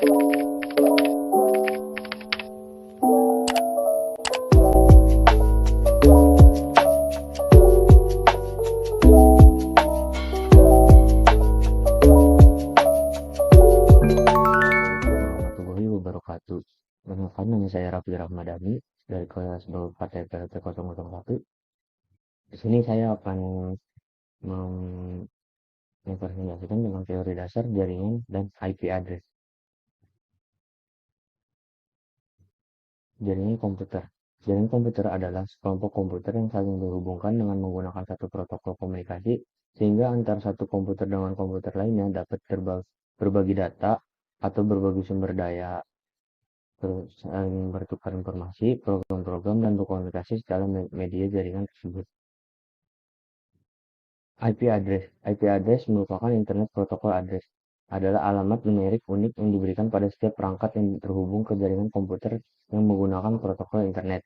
Warahmatullahi wabarakatuh. Perkenalkan, nama saya Raffi Rahmadani dari kelas 24 TPLP 001. Di sini saya akan mempresentasikan tentang teori dasar jaringan dan IP address. Jaringan komputer. Jaringan komputer adalah sekelompok komputer yang saling dihubungkan dengan menggunakan satu protokol komunikasi, sehingga antara satu komputer dengan komputer lainnya dapat berbagi data atau berbagi sumber daya, terus saling bertukar informasi, program-program, dan berkomunikasi secara media jaringan tersebut. IP address. IP address merupakan Internet Protocol Address. Adalah alamat numerik unik yang diberikan pada setiap perangkat yang terhubung ke jaringan komputer yang menggunakan protokol internet.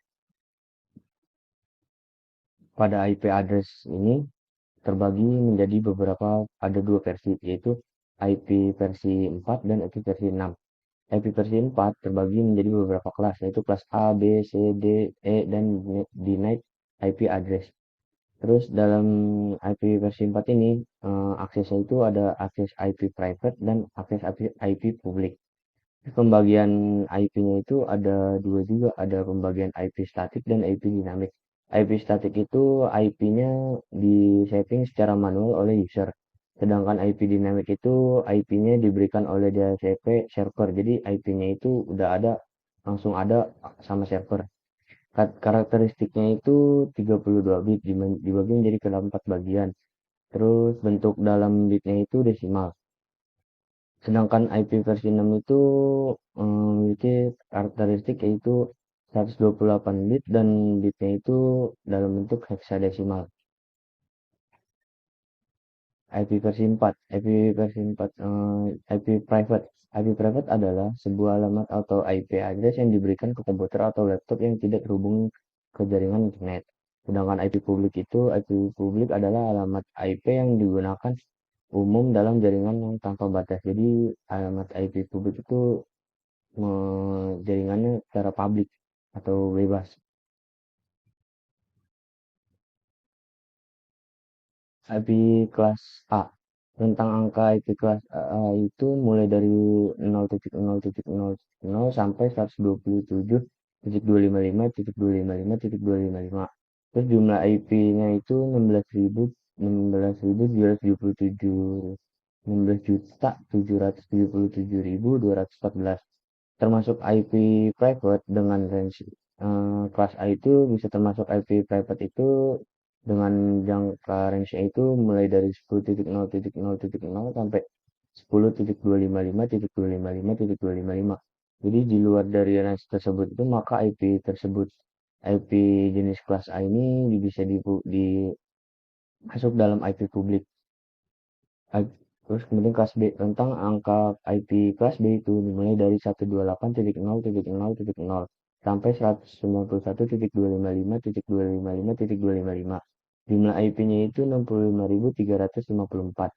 Pada IP address ini terbagi menjadi ada dua versi, yaitu IP versi 4 dan IP versi 6. IP versi 4 terbagi menjadi beberapa kelas, yaitu kelas A, B, C, D, E, dan denied IP address. Terus dalam IP versi 4 ini, aksesnya itu ada akses IP private dan akses IP publik. Pembagian IP-nya itu ada dua juga, ada pembagian IP statik dan IP dinamik. IP statik itu IP-nya di-setting secara manual oleh user. Sedangkan IP dinamik itu IP-nya diberikan oleh DHCP server. Jadi IP-nya itu udah ada, langsung ada sama server. Karakteristiknya itu 32 bit dibagi menjadi ke dalam 4 bagian. Terus bentuk dalam bitnya itu desimal. Sedangkan IP versi 6 itu memiliki karakteristik yaitu 128 bit dan bitnya itu dalam bentuk heksadesimal. IP versi 4, IP versi 4, IP private. IP private adalah sebuah alamat atau IP address yang diberikan ke komputer atau laptop yang tidak terhubung ke jaringan internet. Sedangkan IP publik adalah alamat IP yang digunakan umum dalam jaringan yang tanpa batas. Jadi alamat IP publik itu jaringannya secara publik atau bebas. IP kelas A. Tentang angka IP kelas A itu mulai dari 0.0.0.0 sampai 127.255.255.255. Terus jumlah IP-nya itu 16.777.214, termasuk IP private dengan range kelas A itu bisa termasuk IP private itu dengan jangka range itu mulai dari 10.0.0.0 sampai 10.255.255.255. Jadi di luar dari range tersebut itu maka IP jenis kelas A ini bisa masuk dalam IP publik. Terus kemudian kelas B, tentang angka IP kelas B itu dimulai dari 128.0.0.0 sampai 191.255.255.255. Jumlah IP-nya itu 65.354.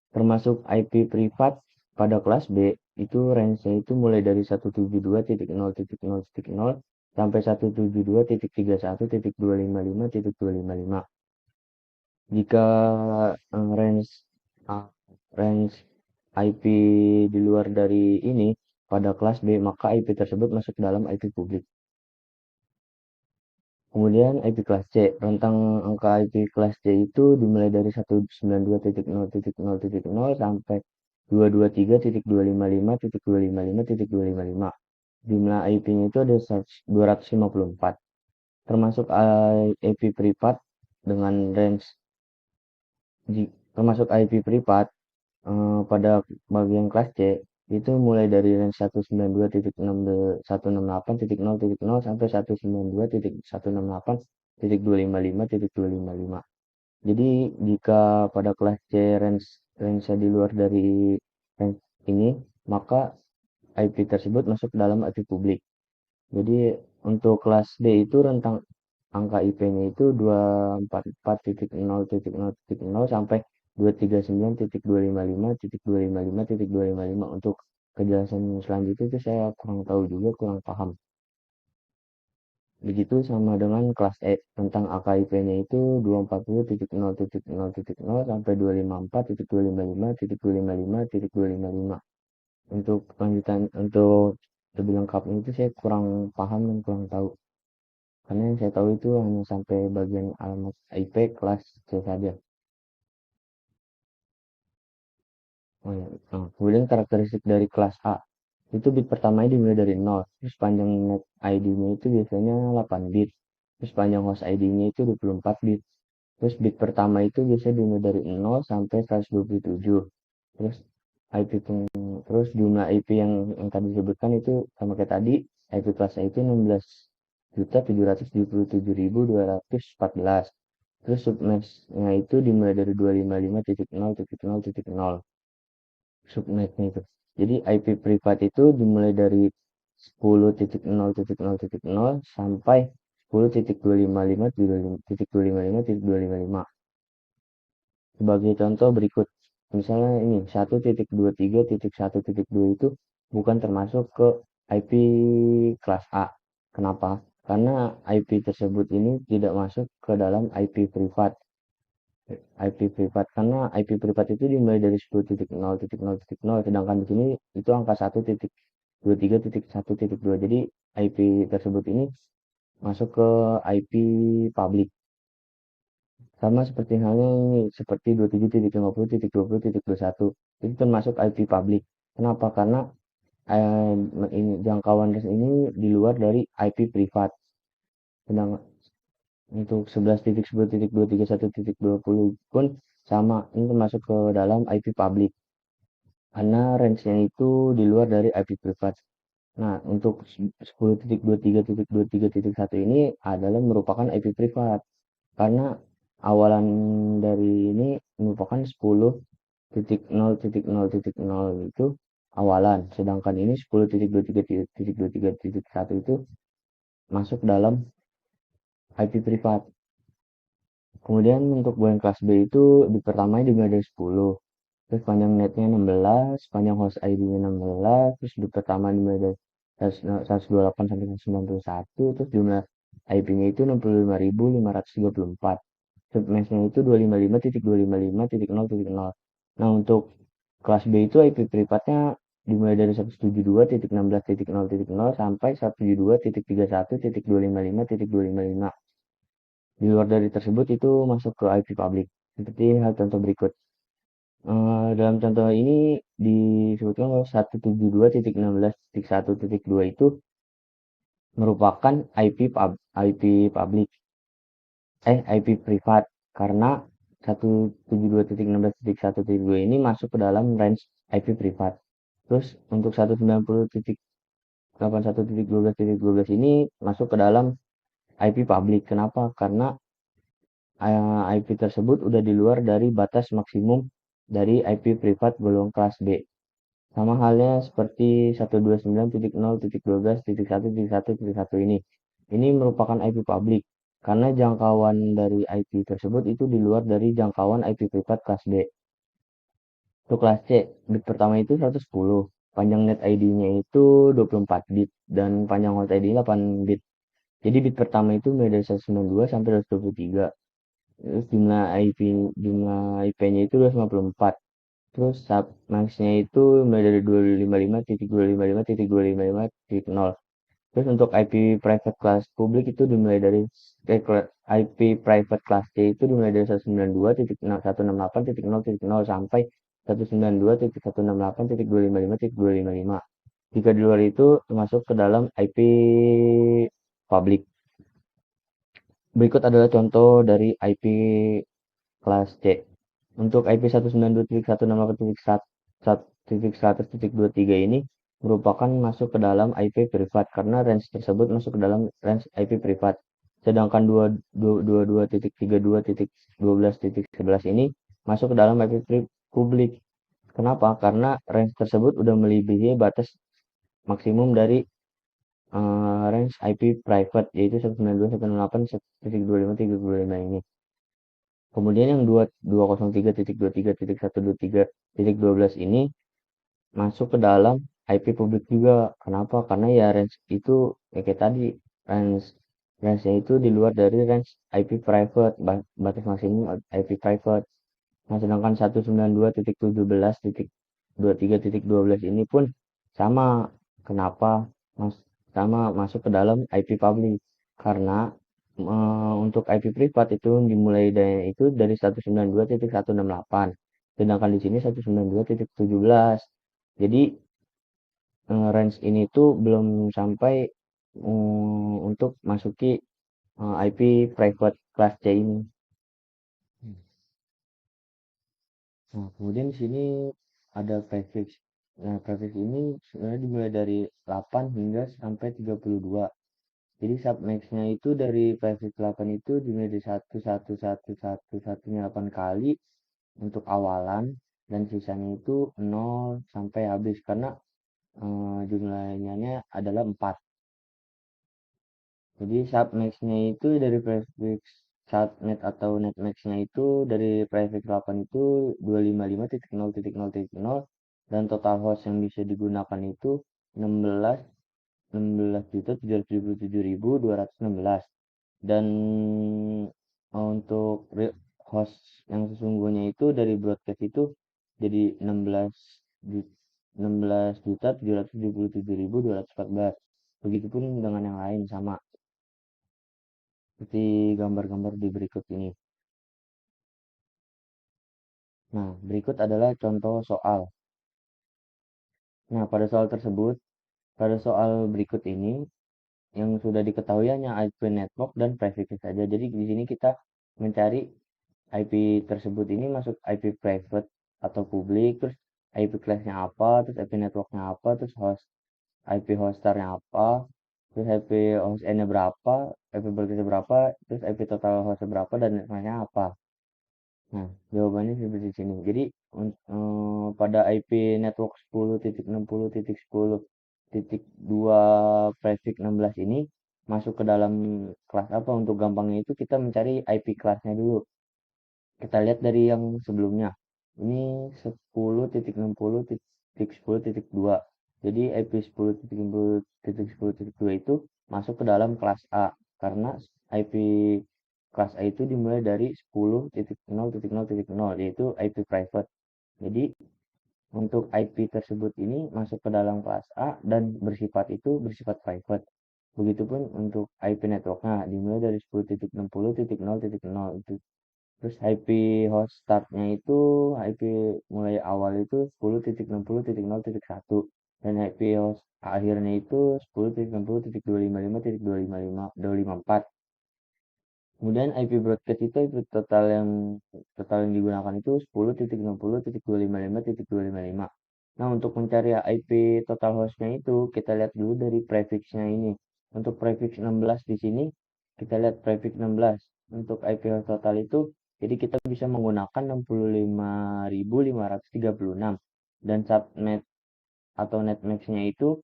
Termasuk IP privat pada kelas B itu range-nya itu mulai dari 172.0.0.0 sampai 172.31.255.255. Jika range range IP di luar dari ini pada kelas B, maka IP tersebut masuk dalam IP publik. Kemudian IP kelas C, rentang angka IP kelas C itu dimulai dari 192.0.0.0 sampai 223.255.255.255. Jumlah IP-nya itu ada 254. Termasuk IP privat dengan range termasuk IP privat pada bagian kelas C itu mulai dari range 192.168.0.0 sampai 192.168.255.255. Jadi jika pada kelas C range di luar dari range ini, maka IP tersebut masuk dalam IP publik. Jadi untuk kelas D itu rentang angka IP-nya itu 244.0.0.0 sampai 239.255.255.255 untuk kejelasan selanjutnya itu saya kurang tahu juga, kurang paham. Begitu sama dengan kelas E tentang AKIP-nya itu 240.0.0.0 sampai 254.255.255.255. Untuk lanjutan untuk lebih lengkapnya itu saya kurang paham dan kurang tahu. Karena yang saya tahu itu hanya sampai bagian alamat IP kelas C saja. Oh ya. Nah, kemudian karakteristik dari kelas A itu bit pertamanya dimulai dari 0, terus panjang net ID-nya itu biasanya 8 bit, terus panjang host ID-nya itu 24 bit. Terus bit pertama itu biasanya dimulai dari 0 sampai 127. Terus IP terus jumlah IP yang tadi disebutkan itu sama kayak tadi, IP kelas A itu 16.777.214. Terus subnetnya itu dimulai dari 255.0.0.0 subnetnya itu. Jadi IP privat itu dimulai dari 10.0.0.0 sampai 10.255.255.255. Sebagai contoh berikut, misalnya ini 1.23.1.2 itu bukan termasuk ke IP kelas A. Kenapa? Karena IP tersebut ini tidak masuk ke dalam IP privat. IP privat karena IP privat itu dimulai dari 10.0.0.0, sedangkan di sini itu angka 1.23.1.2. Jadi IP tersebut ini masuk ke IP public. Sama seperti halnya ini seperti 27.50.20.21 itu termasuk IP public. Kenapa? Karena eh, ini jangkauan ini di luar dari IP privat. Sedang untuk 11.10.231.20 pun sama, ini termasuk ke dalam IP public karena range-nya itu di luar dari IP privat. Nah, untuk 10.23.23.1 ini adalah merupakan IP privat karena awalan dari ini merupakan 10.0.0.0 itu awalan, sedangkan ini 10.23.23.1 itu masuk dalam IP privat. Kemudian untuk bulan kelas B itu di pertamanya dimulai dari 10, terus panjang netnya 16, panjang host ID-nya 16, terus di pertama dimulai dari 128 sampai 191, terus jumlah IP-nya itu 65.534. Submesh-nya itu 255.255.0.0. Nah, untuk kelas B itu IP privatnya dimulai dari 172.16.0.0 sampai 172.31.255.255. Di luar dari tersebut itu masuk ke IP public. Seperti hal contoh berikut. Dalam contoh ini disebutkan bahwa 172.16.1.2 itu merupakan IP public, IP privat karena 172.16.1.2 ini masuk ke dalam range IP privat. Terus untuk 190.81.12.12 ini masuk ke dalam IP public. Kenapa? Karena IP tersebut udah di luar dari batas maksimum dari IP privat golongan kelas B. Sama halnya seperti 129.0.12.1.1.1 ini. Ini merupakan IP public karena jangkauan dari IP tersebut itu di luar dari jangkauan IP privat kelas B. Untuk kelas C, bit pertama itu 110, panjang net ID-nya itu 24 bit dan panjang host ID 8 bit. Jadi bit pertama itu mulai dari 192 sampai 223. Terus jumlah IP-nya itu 254. Terus submax-nya itu mulai dari 255.255.255.0. Terus untuk IP private class publik itu dimulai dari IP private class C itu dimulai dari 192.168.0.0 sampai 192.168.255.255. Jika di luar itu termasuk ke dalam IP public. Berikut adalah contoh dari IP kelas C. Untuk IP 192.168.100.23 ini merupakan masuk ke dalam IP privat karena range tersebut masuk ke dalam range IP privat. Sedangkan 22.32.12.11 ini masuk ke dalam IP publik. Kenapa? Karena range tersebut udah melebihi batas maksimum dari range IP private yaitu 192.168.255.325 ini. Kemudian yang 203.23.123.12 ini masuk ke dalam IP publik juga. Kenapa? Karena ya range itu ya kayak tadi range range-nya itu di luar dari range IP private, batas maksimum IP private. Nah, sedangkan 192.17.23.12 ini pun sama. Kenapa? Mas, sama masuk ke dalam IP public. Karena untuk IP privat itu dimulai dari itu dari 192.168. Sedangkan di sini 192.17. Jadi range ini tuh belum sampai untuk masuki IP private class C ini. Nah, kemudian di sini ada prefix. Nah, prefix ini sebenarnya dimulai dari 8 hingga sampai 32. Jadi submax-nya itu dari prefix 8 itu dimulai dari 1 8 kali untuk awalan dan sisanya itu 0 sampai habis karena jumlahnya adalah 4. Jadi submax-nya itu dari prefix subnet atau netmax-nya itu dari prefix 8 itu 255.0.0.0 dan total host yang bisa digunakan itu 16 16.777.216 dan untuk host yang sesungguhnya itu dari broadcast itu jadi 16.777.214. Begitupun dengan yang lain sama seperti gambar-gambar di berikut ini. Nah, berikut adalah contoh soal. Nah, pada soal berikut ini yang sudah diketahui hanya IP network dan prefix saja. Jadi di sini kita mencari IP tersebut ini masuk IP private atau publik, terus IP class-nya apa, terus IP networknya apa, terus IP hostarnya apa, terus IP host N-nya berapa, IP broadcast berapa, terus IP total hostnya berapa, dan networknya apa. Nah, jawabannya seperti di sini. Jadi, pada IP network 10.60.10.2 prefix 16 ini masuk ke dalam kelas apa? Untuk gampangnya itu kita mencari IP kelasnya dulu. Kita lihat dari yang sebelumnya. Ini 10.60.10.2. Jadi IP 10.60.10.2 itu masuk ke dalam kelas A karena IP kelas A itu dimulai dari 10.0.0.0 yaitu IP private. Jadi untuk IP tersebut ini masuk ke dalam kelas A dan bersifat private. Begitupun untuk IP networknya dimulai dari 10.60.0.0 itu. Terus IP host startnya itu IP mulai awal itu 10.60.0.1 dan IP host akhirnya itu 10.60.255.254. Kemudian IP broadcast itu IP total yang digunakan itu 10.60.255.255. Nah, untuk mencari IP total hostnya itu kita lihat dulu dari prefixnya ini. Untuk prefix 16 di sini kita lihat prefix 16. Untuk IP host total itu jadi kita bisa menggunakan 65.536 dan subnet atau netmax-nya itu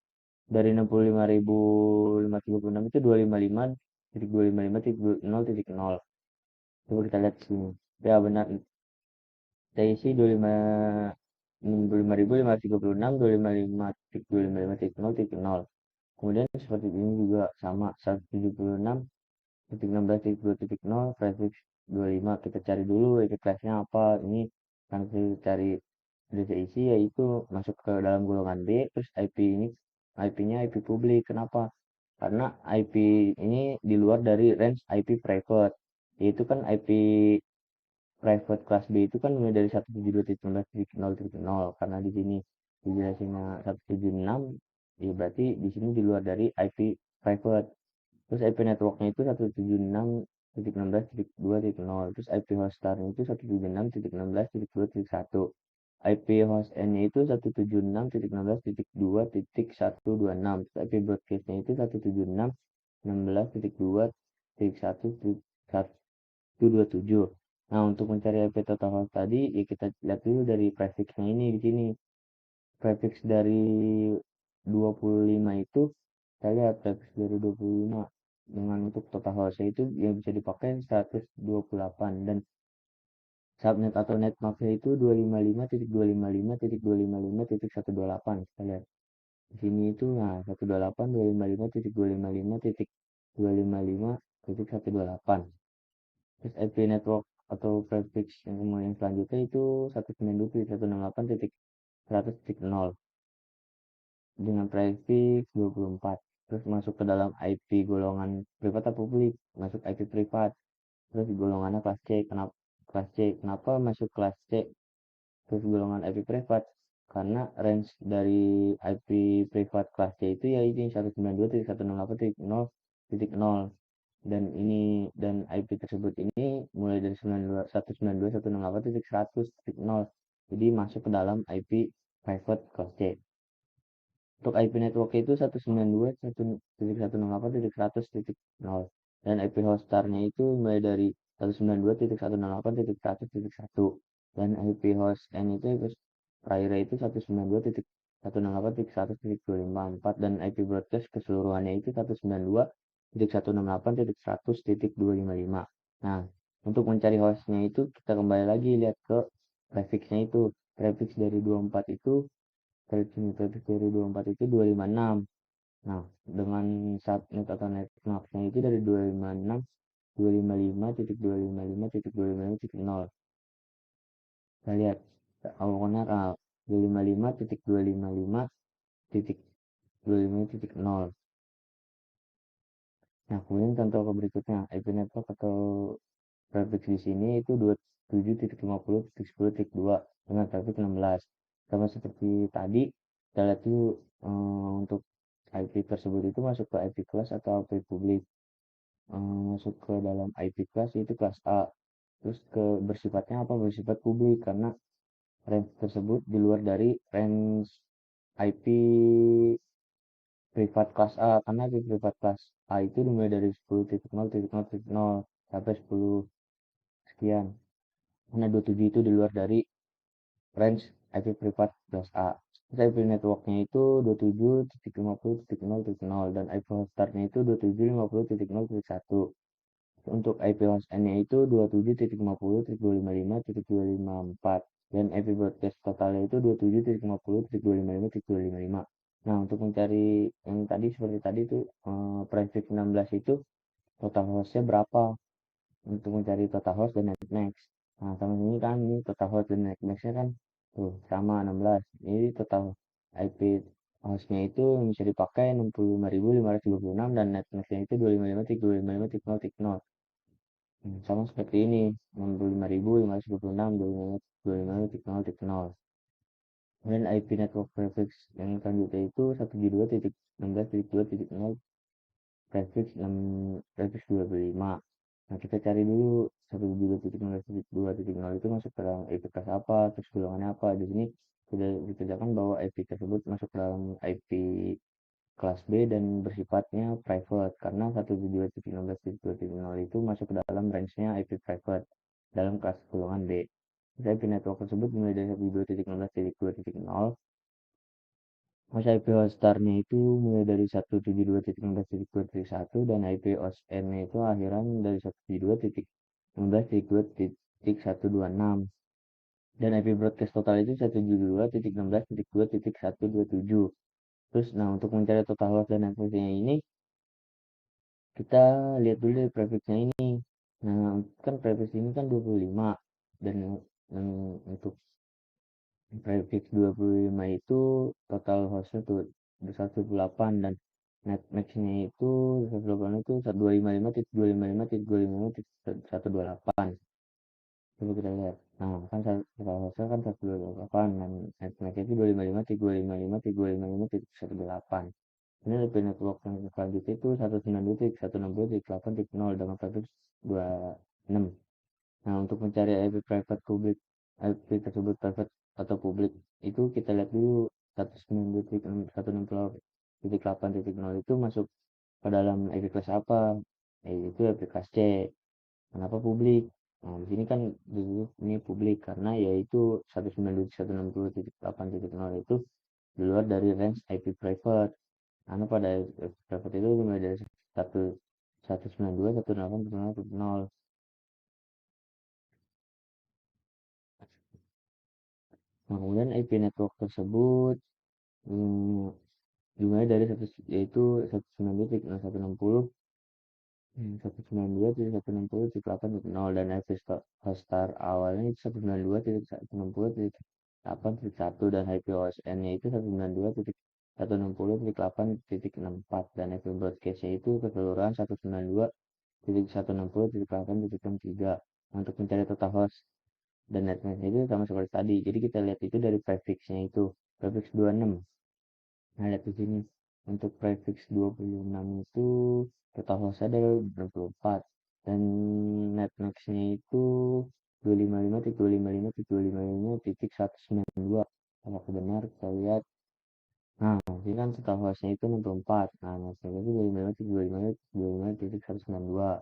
dari 65.536 itu 255.255.0.0. Coba kita lihat sini. Ya benar. Kita isi 25.536, 255.255.0.0. Kemudian seperti ini juga sama 176.16.2.0 prefix 25. Kita cari dulu IP kelasnya apa. Ini kan kita cari udah isi yaitu masuk ke dalam golongan B, terus IP-nya IP publik. Kenapa? Karena IP ini di luar dari range IP private. Yaitu kan IP private class B itu kan mulai dari 172.19.0.0 karena di sini dijelasinnya 176 ya berarti di sini di luar dari IP private. Terus IP networknya itu 176.16.2.0. Terus IP hostarnya itu 176.16.2.1. IP host N-nya itu 176.16.2.126. Terus IP broadcastnya itu 176.16.2.1.127. Nah, untuk mencari IP total host tadi, ya kita lihat dulu dari prefixnya ini di sini. Prefix dari 25 itu, kita lihat prefix dari 25 dengan untuk total hostnya itu yang bisa dipakai 128 dan subnet atau netmax itu 255.255.255.128 kita lihat. Di sini itu nah 128.255.255.255.128. Terus IP network atau prefix yang selanjutnya itu 192.168.100.0 dengan prefix 24. Terus masuk ke dalam IP golongan privat atau publik, masuk IP privat. Terus golongannya kelas C. Kenapa masuk kelas C? Terus golongan IP privat karena range dari IP privat kelas C itu ya ini 192.168.0.0 dan IP tersebut ini mulai dari 192.168.100.0 jadi masuk ke dalam IP private kelas C. Untuk IP network itu 192.168.100.0 dan IP hostarnya itu mulai dari 192.168.100.1 dan IP host N itu prior itu 192.168.100.254 dan IP broadcast keseluruhannya itu 192.168.100.255. Nah, untuk mencari hostnya itu kita kembali lagi lihat ke prefixnya itu. Prefix dari 24 itu prefix dari 24 itu 256. Nah, dengan subnet atau netmasknya itu dari 256 255.255.255.0. Kita lihat awalnya 255.255.255.0. Nah, kemudian contoh ke berikutnya, IP network atau prefix di sini itu 27.50.10.2 dengan prefix 16. Sama seperti tadi, kita lihat dulu untuk IP tersebut itu masuk ke IP kelas atau IP publik. Masuk ke dalam IP kelas itu kelas A. Terus bersifatnya apa? Bersifat publik karena range tersebut di luar dari range IP privat kelas A karena IP privat kelas A itu dimulai dari 10.0.0.0 sampai 10 sekian. Karena 27 itu di luar dari range IP privat kelas A. Terus IP networknya itu 27.50.0.0 dan IP hostarnya itu 27.50.0.1. Untuk IP host N-nya itu 27.50.255.254 dan IP broadcast totalnya itu 27.50.255.255. Nah, untuk mencari yang tadi seperti tadi tuh prefix 16 itu total hostnya berapa untuk mencari total host dan netmax. Nah, sama ini kan ini total host dan netmaxnya kan tuh sama 16. Ini total IP hostnya itu yang bisa dipakai 65.526 dan netmaxnya itu 255.255.0.0. Sama seperti ini 65.526 255.0.0. Kemudian IP network prefix yang selanjutnya itu 172.16.2.0 prefix 6 prefix 25. Nah, kita cari dulu 172.16.2.0 itu masuk ke dalam IP kelas apa, terus golongannya apa. Di sini sudah dikerjakan bahwa IP tersebut masuk ke dalam IP kelas B dan bersifatnya private karena 172.16.2.0 itu masuk ke dalam range-nya IP private dalam kelas golongan B. Jadi IP network tersebut mulai dari 172.16.2.0. Host IP hostarnya itu mulai dari 172.16.2.1 dan IP host N-nya itu akhiran dari 172.16.2.126 dan IP broadcast total itu 172.16.2.127. Terus nah untuk mencari total host dan networknya ini kita lihat dulu prefixnya ini. Nah, kan prefix ini kan 25 dan yang untuk prefix 25 itu total hostnya tuh 128 dan netmaxnya itu 128 itu 255.255.255.128. Coba kita lihat. Nah, kan total hostnya kan 128 dan netmaxnya itu 255.255.255.128. Ini lebih network yang selanjutnya itu 192.168.0 dengan prefix 26. Nah, untuk mencari IP private publik, IP tersebut private atau publik, itu kita lihat dulu 192.168.0 itu masuk ke dalam IP kelas apa? Yaitu IP kelas C. Kenapa publik? Nah, di sini kan ini publik karena yaitu 192.168.0 itu di luar dari range IP private. Karena pada IP private itu mulai dari 192.168.0. Nah, kemudian IP network tersebut jumlahnya dari satu yaitu 192.160 192.160.8.0 dan IP host awalnya itu 192.160.8.1 dan IP OSN-nya itu 192.160.8.64 dan IP broadcast-nya itu keseluruhan 192.160.8.63. Untuk mencari total host dan network itu sama seperti tadi. Jadi kita lihat itu dari prefix-nya itu prefix 26. Nah, lihat di sini. Untuk prefix 26 itu total hostnya ada 24 dan netmax-nya itu 255.255.255.192. Apakah benar? Kita lihat. Nah, ini kan total hostnya itu 64. Nah, netmax itu 255.255.192.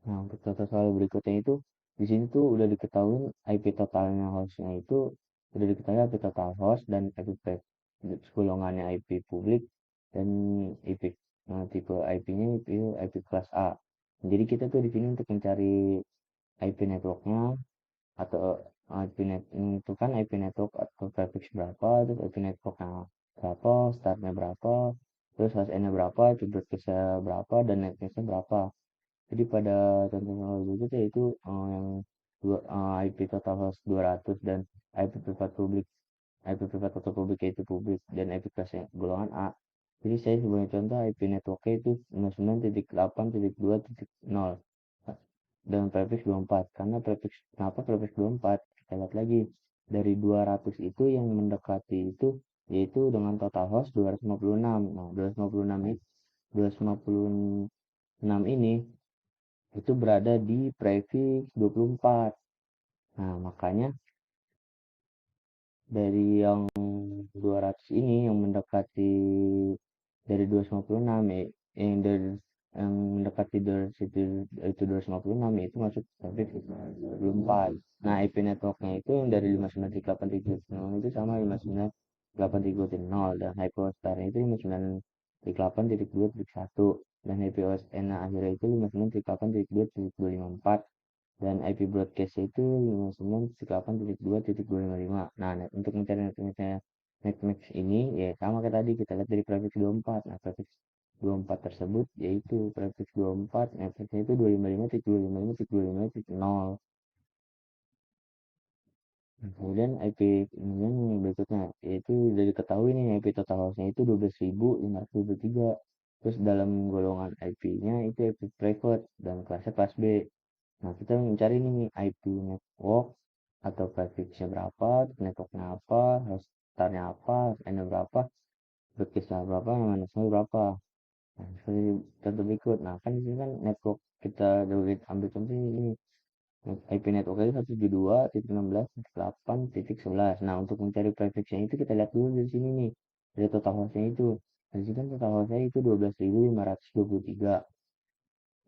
Nah, untuk total soal berikutnya itu di sini tuh udah diketahui IP totalnya hostnya itu udah diketahui IP total host dan IP golongannya IP publik dan IP tipe IP-nya IP kelas A. Jadi kita tuh di sini untuk mencari IP networknya atau IP net itu kan IP network atau prefix berapa, terus IP networknya berapa, startnya berapa, terus host N-nya berapa, itu broadcast-nya berapa, dan networknya berapa. Jadi pada contoh soal berikut yaitu yang IP total host 200 dan IP privat publik IP privat atau publik yaitu publik dan IP kelasnya golongan A. Jadi saya sebagai contoh IP networknya itu 59.8.2.0 dan prefix 24. Karena prefix kenapa prefix 24? Kita lihat lagi dari 200 itu yang mendekati itu yaitu dengan total host 256. Nah, 256 ini itu berada di prefix 24. Nah, makanya dari yang 200 ini yang mendekati dari 256 ya, yang dari yang mendekati dari situ itu 256 itu masuk prefix 24. Nah, IP networknya itu yang dari 59.8.0 itu sama 59.8.0 dan IP hostarnya itu 59.8.2.1 dan IP OSN akhirnya itu 59.8.2.254 dan IP broadcast itu 59.8.2.255. Nah, untuk mencari netmax ini ya sama kayak tadi kita lihat dari prefix 24. Nah, prefix 24 tersebut yaitu prefix 24 netmaxnya itu 255.255.255.0. Nah, kemudian IP kemudian yang berikutnya yaitu sudah diketahui nih IP total hostnya itu 12.523. Terus dalam golongan IP-nya itu IP private dan kelasnya kelas B. Nah, kita mencari nih IP network atau prefixnya berapa, networknya apa, hostnya apa, hostnya berapa, broadcastnya berapa, managenya berapa. Nah, seperti contoh berikut. Nah, kan di sini kan network kita ambil contoh ini IP network itu 172.16.8.11. Nah, untuk mencari prefixnya itu kita lihat dulu di sini nih. Dari total hostnya itu. Nah, di sini kan total hostnya itu 12.523.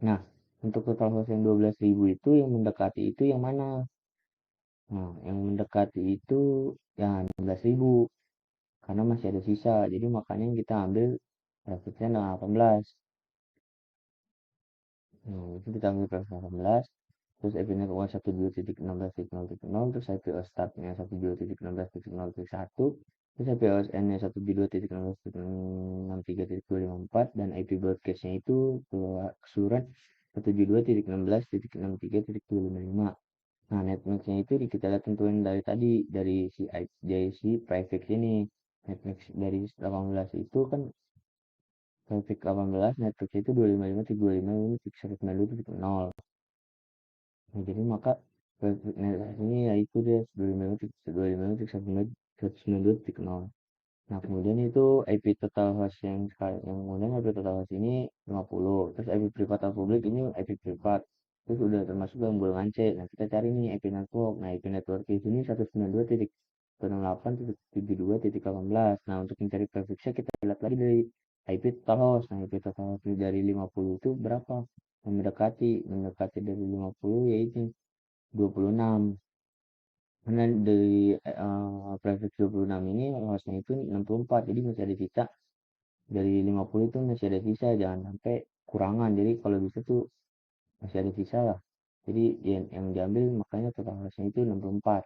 Nah, untuk total host yang 12.000 itu yang mendekati itu yang mana? Nah, yang mendekati itu ya 16.000 karena masih ada sisa. Jadi makanya kita ambil grafiknya 18. Nah, itu kita ambil grafik 18. Terus IP network 172.16.0.0 terus IP startnya 172.16.0.1 terus IP OSN-nya 172.16.63.254 dan IP broadcast-nya itu keseluruhan 172.16.63.255. Nah, netmax-nya itu kita lihat tentuin dari tadi dari si prefix ini. Netmax dari 18 itu kan prefix 18 netmax itu 255.325.192.0. Nah, jadi maka prefix netmax ini yaitu dia 255.192.192.0. Nah, kemudian itu IP total host yang kemudian IP total host ini 50. Terus IP privat atau publik ini IP privat. Terus udah termasuk dalam golongan C. Nah, kita cari nih IP network. Nah, IP network di sini 192.168.72.18. Nah, untuk mencari prefixnya kita lihat lagi dari IP total host. Nah, IP total host dari 50 itu berapa? Yang mendekati dari 50 yaitu 26. Karena dari prefix 26 ini hostnya itu 64, jadi masih ada sisa dari 50 itu masih ada sisa, jangan sampai kurangan. Jadi kalau bisa tuh masih ada sisa lah. Jadi yang diambil makanya total hostnya itu 64.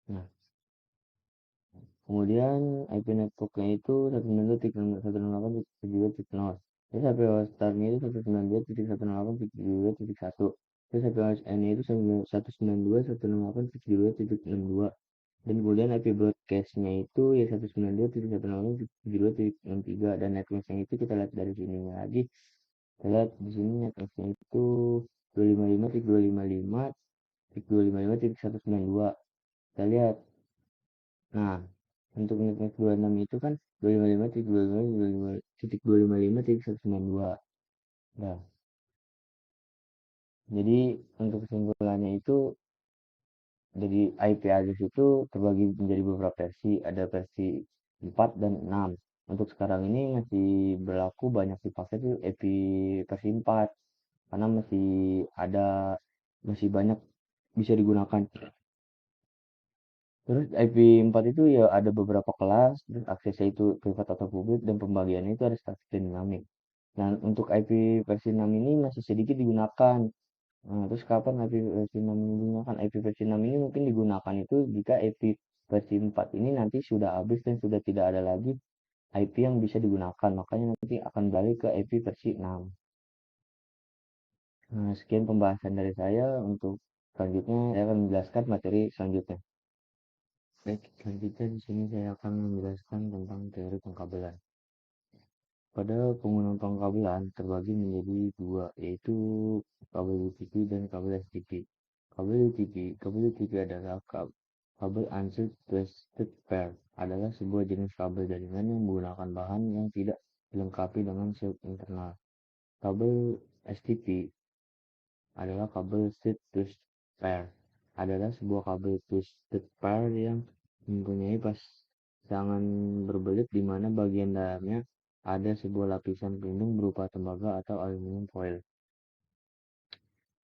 Nah, kemudian IP networknya itu 192.168.72.0. Terus IP host startnya itu 192.168.72.1. Terus IP host end-nya itu 192.168.72.62. Dan kemudian IP broadcast-nya itu ya 192.168.72.63, dan network-nya itu kita lihat dari sini lagi. Kita lihat di sini network-nya itu 255.255.255.192. Kita lihat. Nah, untuk network 26 itu kan 255.255.255.192. Nah, jadi untuk kesimpulannya itu dari IP address itu terbagi menjadi beberapa versi, ada versi 4 dan 6. Untuk sekarang ini masih berlaku banyak dipakai tuh IP versi 4 karena masih banyak bisa digunakan. Terus IP 4 itu ya ada beberapa kelas, terus aksesnya itu privat atau publik, dan pembagiannya itu ada statis dan dinamik. Nah, untuk IP versi 6 ini masih sedikit digunakan. Nah, terus kapan IP versi 6 ini digunakan? IP versi 6 ini mungkin digunakan itu jika IP versi 4 ini nanti sudah habis dan sudah tidak ada lagi IP yang bisa digunakan. Makanya nanti akan balik ke IP versi 6. Nah, sekian pembahasan dari saya. Untuk selanjutnya saya akan menjelaskan materi selanjutnya. Baik, selanjutnya di sini saya akan menjelaskan tentang teori pengkabelan. Pada penggunaan pengkabelan terbagi menjadi dua, yaitu kabel UTP dan kabel STP. Kabel UTP adalah kabel Unstretched Twisted Pair, adalah sebuah jenis kabel jaringan yang menggunakan bahan yang tidak dilengkapi dengan shield internal. Kabel STP adalah kabel Straight Twisted Pair, adalah sebuah kabel twisted pair yang mempunyai pasangan berbelit di mana bagian dalamnya ada sebuah lapisan pelindung berupa tembaga atau aluminium foil.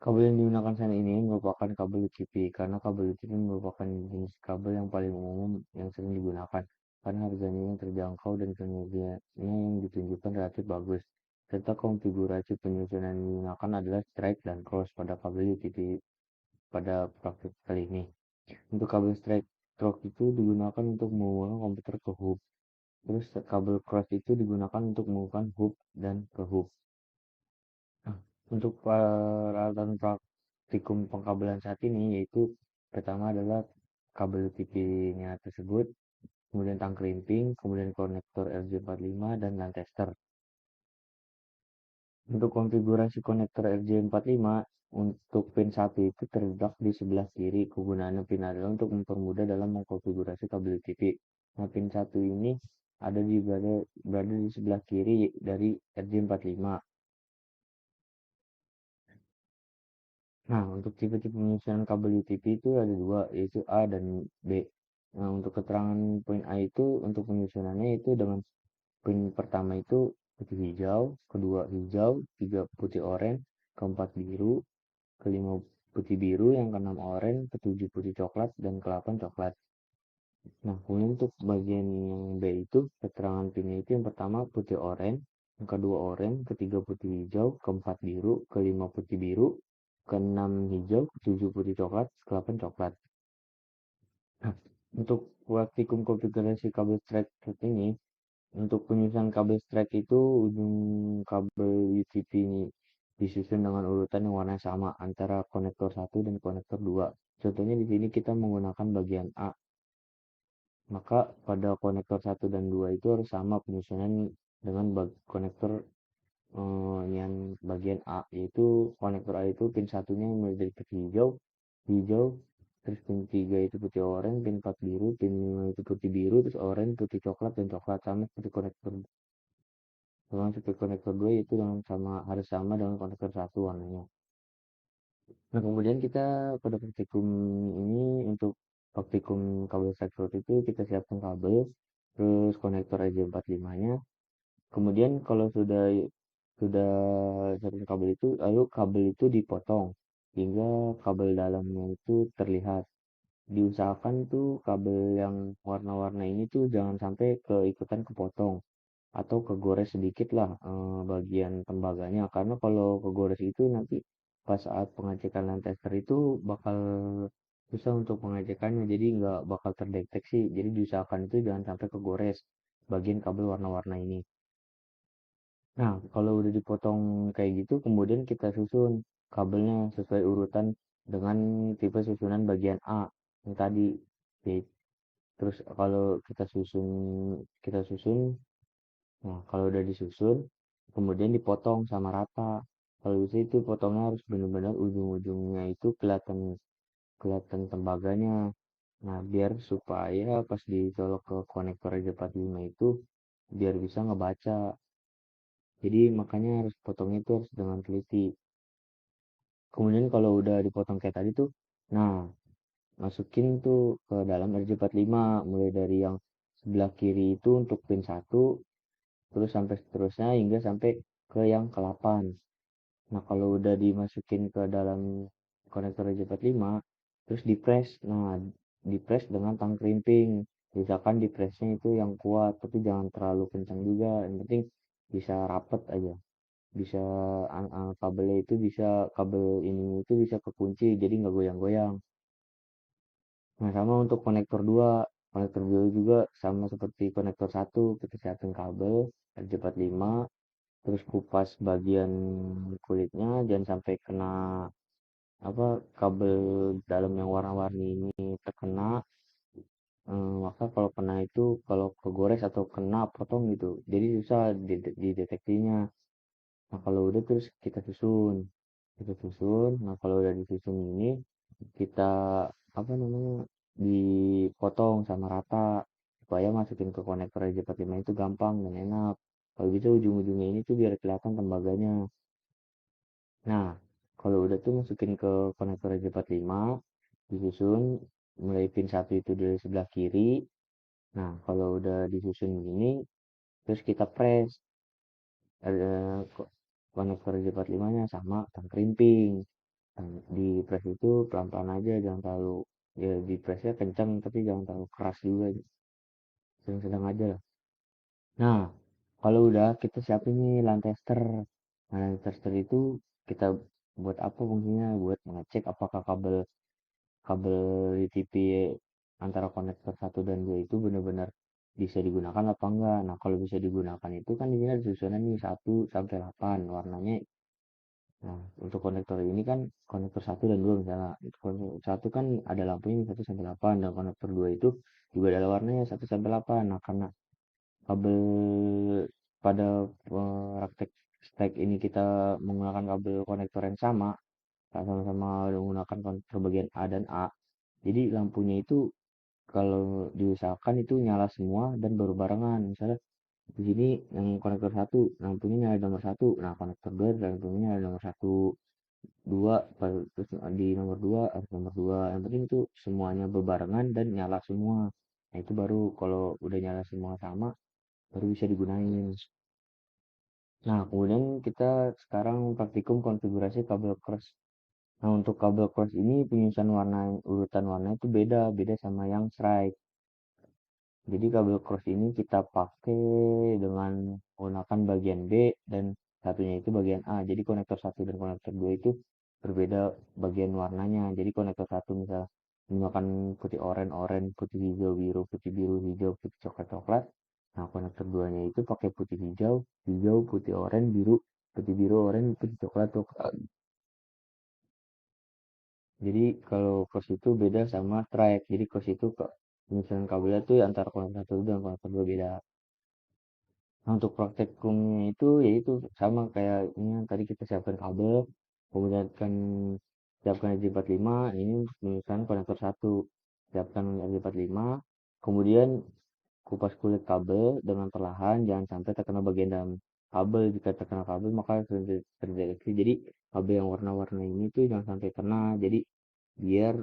Kabel yang digunakan saat ini merupakan kabel UTP, karena kabel UTP merupakan jenis kabel yang paling umum yang sering digunakan, karena harganya yang terjangkau dan kinerjanya yang ditunjukkan relatif bagus, serta konfigurasi penyusunan yang digunakan adalah straight dan cross pada kabel UTP pada praktik kali ini. Untuk kabel straight stroke itu digunakan untuk menghubungkan komputer ke hub. Terus kabel cross itu digunakan untuk menghubungkan hub dan ke hub. Nah, untuk peralatan praktikum pengkabelan saat ini yaitu pertama adalah kabel UTP-nya tersebut, kemudian tang krimping, kemudian konektor RJ45 dan LAN tester. Untuk konfigurasi konektor RJ45, untuk pin 1 itu terletak di sebelah kiri. Kegunaan pin adalah untuk mempermudah dalam mengkonfigurasi kabel UTP. Nah, pin 1 ini berada di sebelah kiri dari RJ45. Nah, untuk tipe-tipe penyusunan kabel UTP itu ada dua, yaitu A dan B. Nah, untuk keterangan poin A itu untuk penyusunannya itu dengan pin pertama itu putih hijau, kedua hijau, tiga putih oranye, keempat biru, kelima putih biru, yang keenam oranye, ketujuh putih coklat, dan ke-8 coklat. Nah, kemudian untuk bagian yang B itu keterangan pinnya itu yang pertama putih oranye, yang kedua oranye, ketiga putih hijau, keempat biru, kelima putih biru, keenam hijau, ketujuh putih coklat, ke-8 coklat. Nah, untuk praktikum konfigurasi kabel straight ini, untuk penyusunan kabel straight itu ujung kabel UTP ini disusun dengan urutan yang warna sama antara konektor 1 dan konektor 2. Contohnya di sini kita menggunakan bagian A. Maka pada konektor 1 dan 2 itu harus sama penyusunan dengan konektor yang bagian A, yaitu konektor A itu pin satunya mulai dari putih hijau, hijau, terus pin 3 itu putih oranye, pin 4 biru, pin 5 itu putih biru, terus oranye, putih coklat, dan coklat, sama seperti konektor 2 itu harus sama dengan konektor 1 warnanya. Nah, kemudian kita pada praktikum ini, untuk praktikum kabel sektor itu kita siapkan kabel, terus konektor RJ45-nya. Kemudian kalau sudah siapkan kabel itu, lalu kabel itu dipotong hingga kabel dalamnya itu terlihat. Diusahakan tuh kabel yang warna-warna ini tuh jangan sampai keikutan kepotong atau kegores sedikit lah bagian tembaganya, karena kalau kegores itu nanti pas saat pengecekan LAN tester itu bakal susah untuk pengecekannya, jadi nggak bakal terdeteksi. Jadi diusahakan itu jangan sampai kegores bagian kabel warna-warna ini. Nah, kalau udah dipotong kayak gitu, kemudian kita susun kabelnya sesuai urutan dengan tipe susunan bagian A yang tadi. Oke. Terus kalau kita susun, nah kalau udah disusun, kemudian dipotong sama rata. Kalau bisa itu potongnya harus benar-benar ujung-ujungnya itu kelihatan kelihatan tembaganya. Nah, biar supaya pas dicolok ke konektor RJ45 itu biar bisa ngebaca. Jadi makanya harus potongnya itu harus dengan teliti. Kemudian kalau udah dipotong kayak tadi tuh, nah masukin tuh ke dalam RJ45 mulai dari yang sebelah kiri itu untuk pin 1, terus sampai seterusnya hingga sampai ke yang ke-8. Nah, kalau udah dimasukin ke dalam konektor RJ45, terus dipres. Nah, dipres dengan tang krimping. Misalkan dipresnya itu yang kuat, tapi jangan terlalu kencang juga. Yang penting bisa rapet aja. Bisa kabelnya itu bisa kabel ini itu bisa kekunci, jadi nggak goyang-goyang. Nah, sama untuk konektor 2. Konektor 2 juga sama seperti konektor 1. Kita siapin kabel RJ45, terus kupas bagian kulitnya jangan sampai kena apa kabel dalam yang warna-warni ini terkena. Maka kalau kena itu kalau kegores atau kena potong gitu jadi susah dideteksinya. Nah, kalau udah terus kita susun. Nah, kalau udah disusun ini kita apa namanya dipotong sama rata supaya masukin ke konektor RJ45 itu gampang dan enak. Kalau bisa ujung-ujungnya ini tuh biar kelihatan tembaganya. Nah, kalau udah tuh masukin ke konektor RJ45, disusun mulai pin 1 itu dari sebelah kiri. Nah, kalau udah disusun gini, terus kita press ada konektor RJ45-nya sama tang krimping. Di press itu pelan-pelan aja, jangan terlalu ya di pressnya kencang tapi jangan terlalu keras juga, sedang-sedang aja lah. Nah, kalau udah kita siapin nih line tester. Nah, line tester itu kita buat apa fungsinya? Buat mengecek apakah kabel kabel di TV antara konektor 1 dan 2 itu benar-benar bisa digunakan apa enggak. Nah, kalau bisa digunakan itu kan di sini ada susunan nih 1 sampai 8 warnanya. Nah, untuk konektor ini kan konektor 1 dan 2 misalnya. Konektor 1 kan ada lampunya 1 sampai 8 dan konektor 2 itu juga ada warnanya 1 sampai 8. Nah, karena kabel pada praktek stack ini kita menggunakan kabel konektor yang sama, sama-sama menggunakan konektor bagian A dan A. Jadi lampunya itu kalau diusahakan itu nyala semua dan baru barengan. Misalnya di sini yang konektor 1 lampunya nyala nomor 1, nah konektor 2 lampunya nyala nomor 1, 2, terus di nomor 2 harus nomor 2. Yang penting itu semuanya berbarengan dan nyala semua. Nah, itu baru kalau udah nyala semua sama baru bisa digunain. Nah, kemudian kita sekarang praktikum konfigurasi kabel cross. Nah, untuk kabel cross ini penyusunan warna urutan warna itu beda, beda sama yang strike. Jadi kabel cross ini kita pakai dengan menggunakan bagian B dan satunya itu bagian A. Jadi konektor 1 dan konektor 2 itu berbeda bagian warnanya. Jadi konektor 1 misal menggunakan putih oranye, putih hijau, biru, hijau, putih coklat, coklat. Nah, konektor 2-nya itu pakai putih hijau, hijau, putih oranye, biru, putih biru, oranye, putih coklat, coklat. Jadi kalau cross itu beda sama strike. Jadi cross itu penyusunan kabelnya tuh antara konektor 1 dan konektor 2 beda. Nah, untuk praktikumnya itu yaitu sama kayak ini yang tadi kita siapkan kabel, kemudian kan siapkan RJ45, ini untuk penyusunan konektor 1. Siapkan RJ45, kemudian kupas kulit kabel dengan perlahan, jangan sampai terkena bagian dalam kabel. Jika terkena kabel maka terdeteksi. Jadi kabel yang warna-warna ini tuh jangan sampai kena. Jadi biar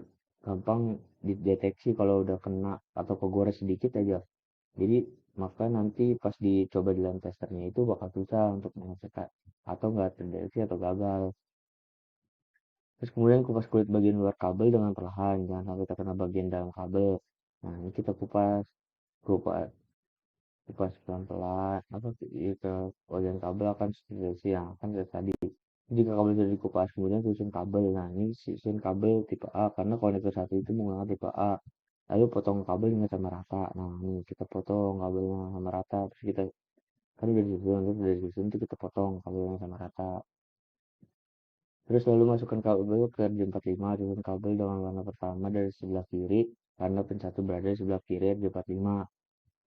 gampang dideteksi kalau udah kena atau kegores sedikit aja. Jadi maka nanti pas dicoba di land testernya itu bakal susah untuk mengecek atau nggak terdeteksi atau gagal. Terus kemudian kupas kulit bagian luar kabel dengan perlahan, jangan sampai terkena bagian dalam kabel. Nah, ini kita kupas, kupas pelan-pelan, apa ke bagian kabel akan terdeteksi yang akan tadi. Jika kabel sudah dikupas, kemudian susun kabel. Nah, ini susun kabel tipe A karena konektor satu itu menggunakan tipe A. Lalu potong kabel dengan sama rata. Nah, ini kita potong kabelnya sama rata. Terus kita kan udah disusun, terus dari susun itu kita potong kabelnya sama rata. Terus lalu masukkan kabel ke RJ45, susun kabel dengan warna pertama dari sebelah kiri, karena pin satu berada di sebelah kiri RJ45.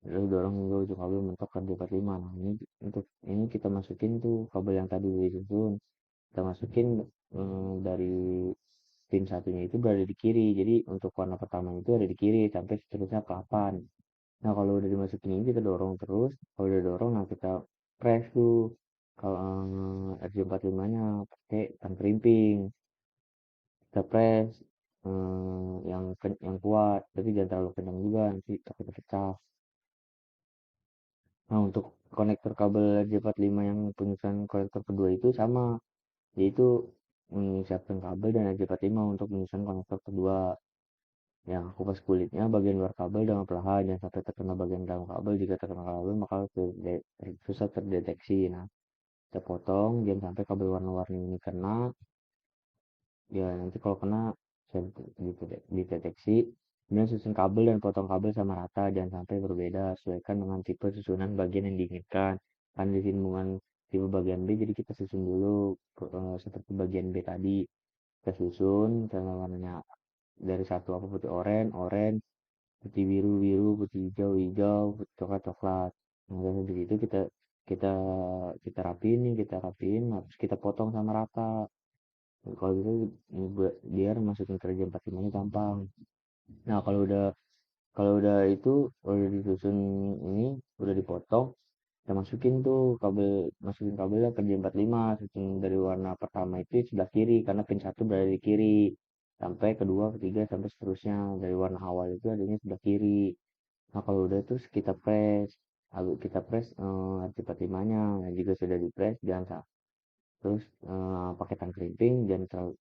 Lalu dorong hingga ujung kabel mentok ke RJ45. Nah, ini untuk ini kita masukin tuh kabel yang tadi disusun. Kita masukin dari pin satunya itu berada di kiri. Jadi untuk warna pertama itu ada di kiri sampai seterusnya ke 8. Nah, kalau udah dimasukin ini kita dorong terus. Kalau udah dorong, nah kita press tuh kalau RJ45-nya pakai tang krimping. Kita press yang kuat, tapi jangan terlalu kencang juga nanti takutnya pecah. Nah, untuk konektor kabel RJ45 yang penyusunan konektor kedua itu sama, yaitu menyiapkan kabel dan RJ45 untuk menyusun konektor kedua. Yang kupas kulitnya bagian luar kabel dengan perlahan, jangan sampai terkena bagian dalam kabel. Jika terkena kabel maka susah terdeteksi. Nah, kita potong jangan sampai kabel warna-warni ini kena. Ya nanti kalau kena bisa dideteksi. Kemudian susun kabel dan potong kabel sama rata, jangan sampai berbeda. Sesuaikan dengan tipe susunan bagian yang diinginkan. Kan di sini dengan tipe bagian B, jadi kita susun dulu seperti bagian B tadi. Kita susun karena warnanya dari satu apa putih oranye, putih biru biru, putih hijau hijau, putih coklat coklat. Nah, dari itu kita kita kita rapiin nih, kita rapiin, habis kita potong sama rata. Kalau gitu biar masukin kerja 45-nya gampang. Nah, kalau udah itu kalau udah disusun ini udah dipotong, kita masukin kabelnya kerja 45, susun dari warna pertama itu sebelah kiri karena pin satu berada di kiri, sampai kedua ketiga sampai seterusnya dari warna awal itu adanya sebelah kiri. Nah, kalau udah terus kita press RJ45-nya. Nah, jika sudah di press jangan terus pakai tang krimping, jangan terlalu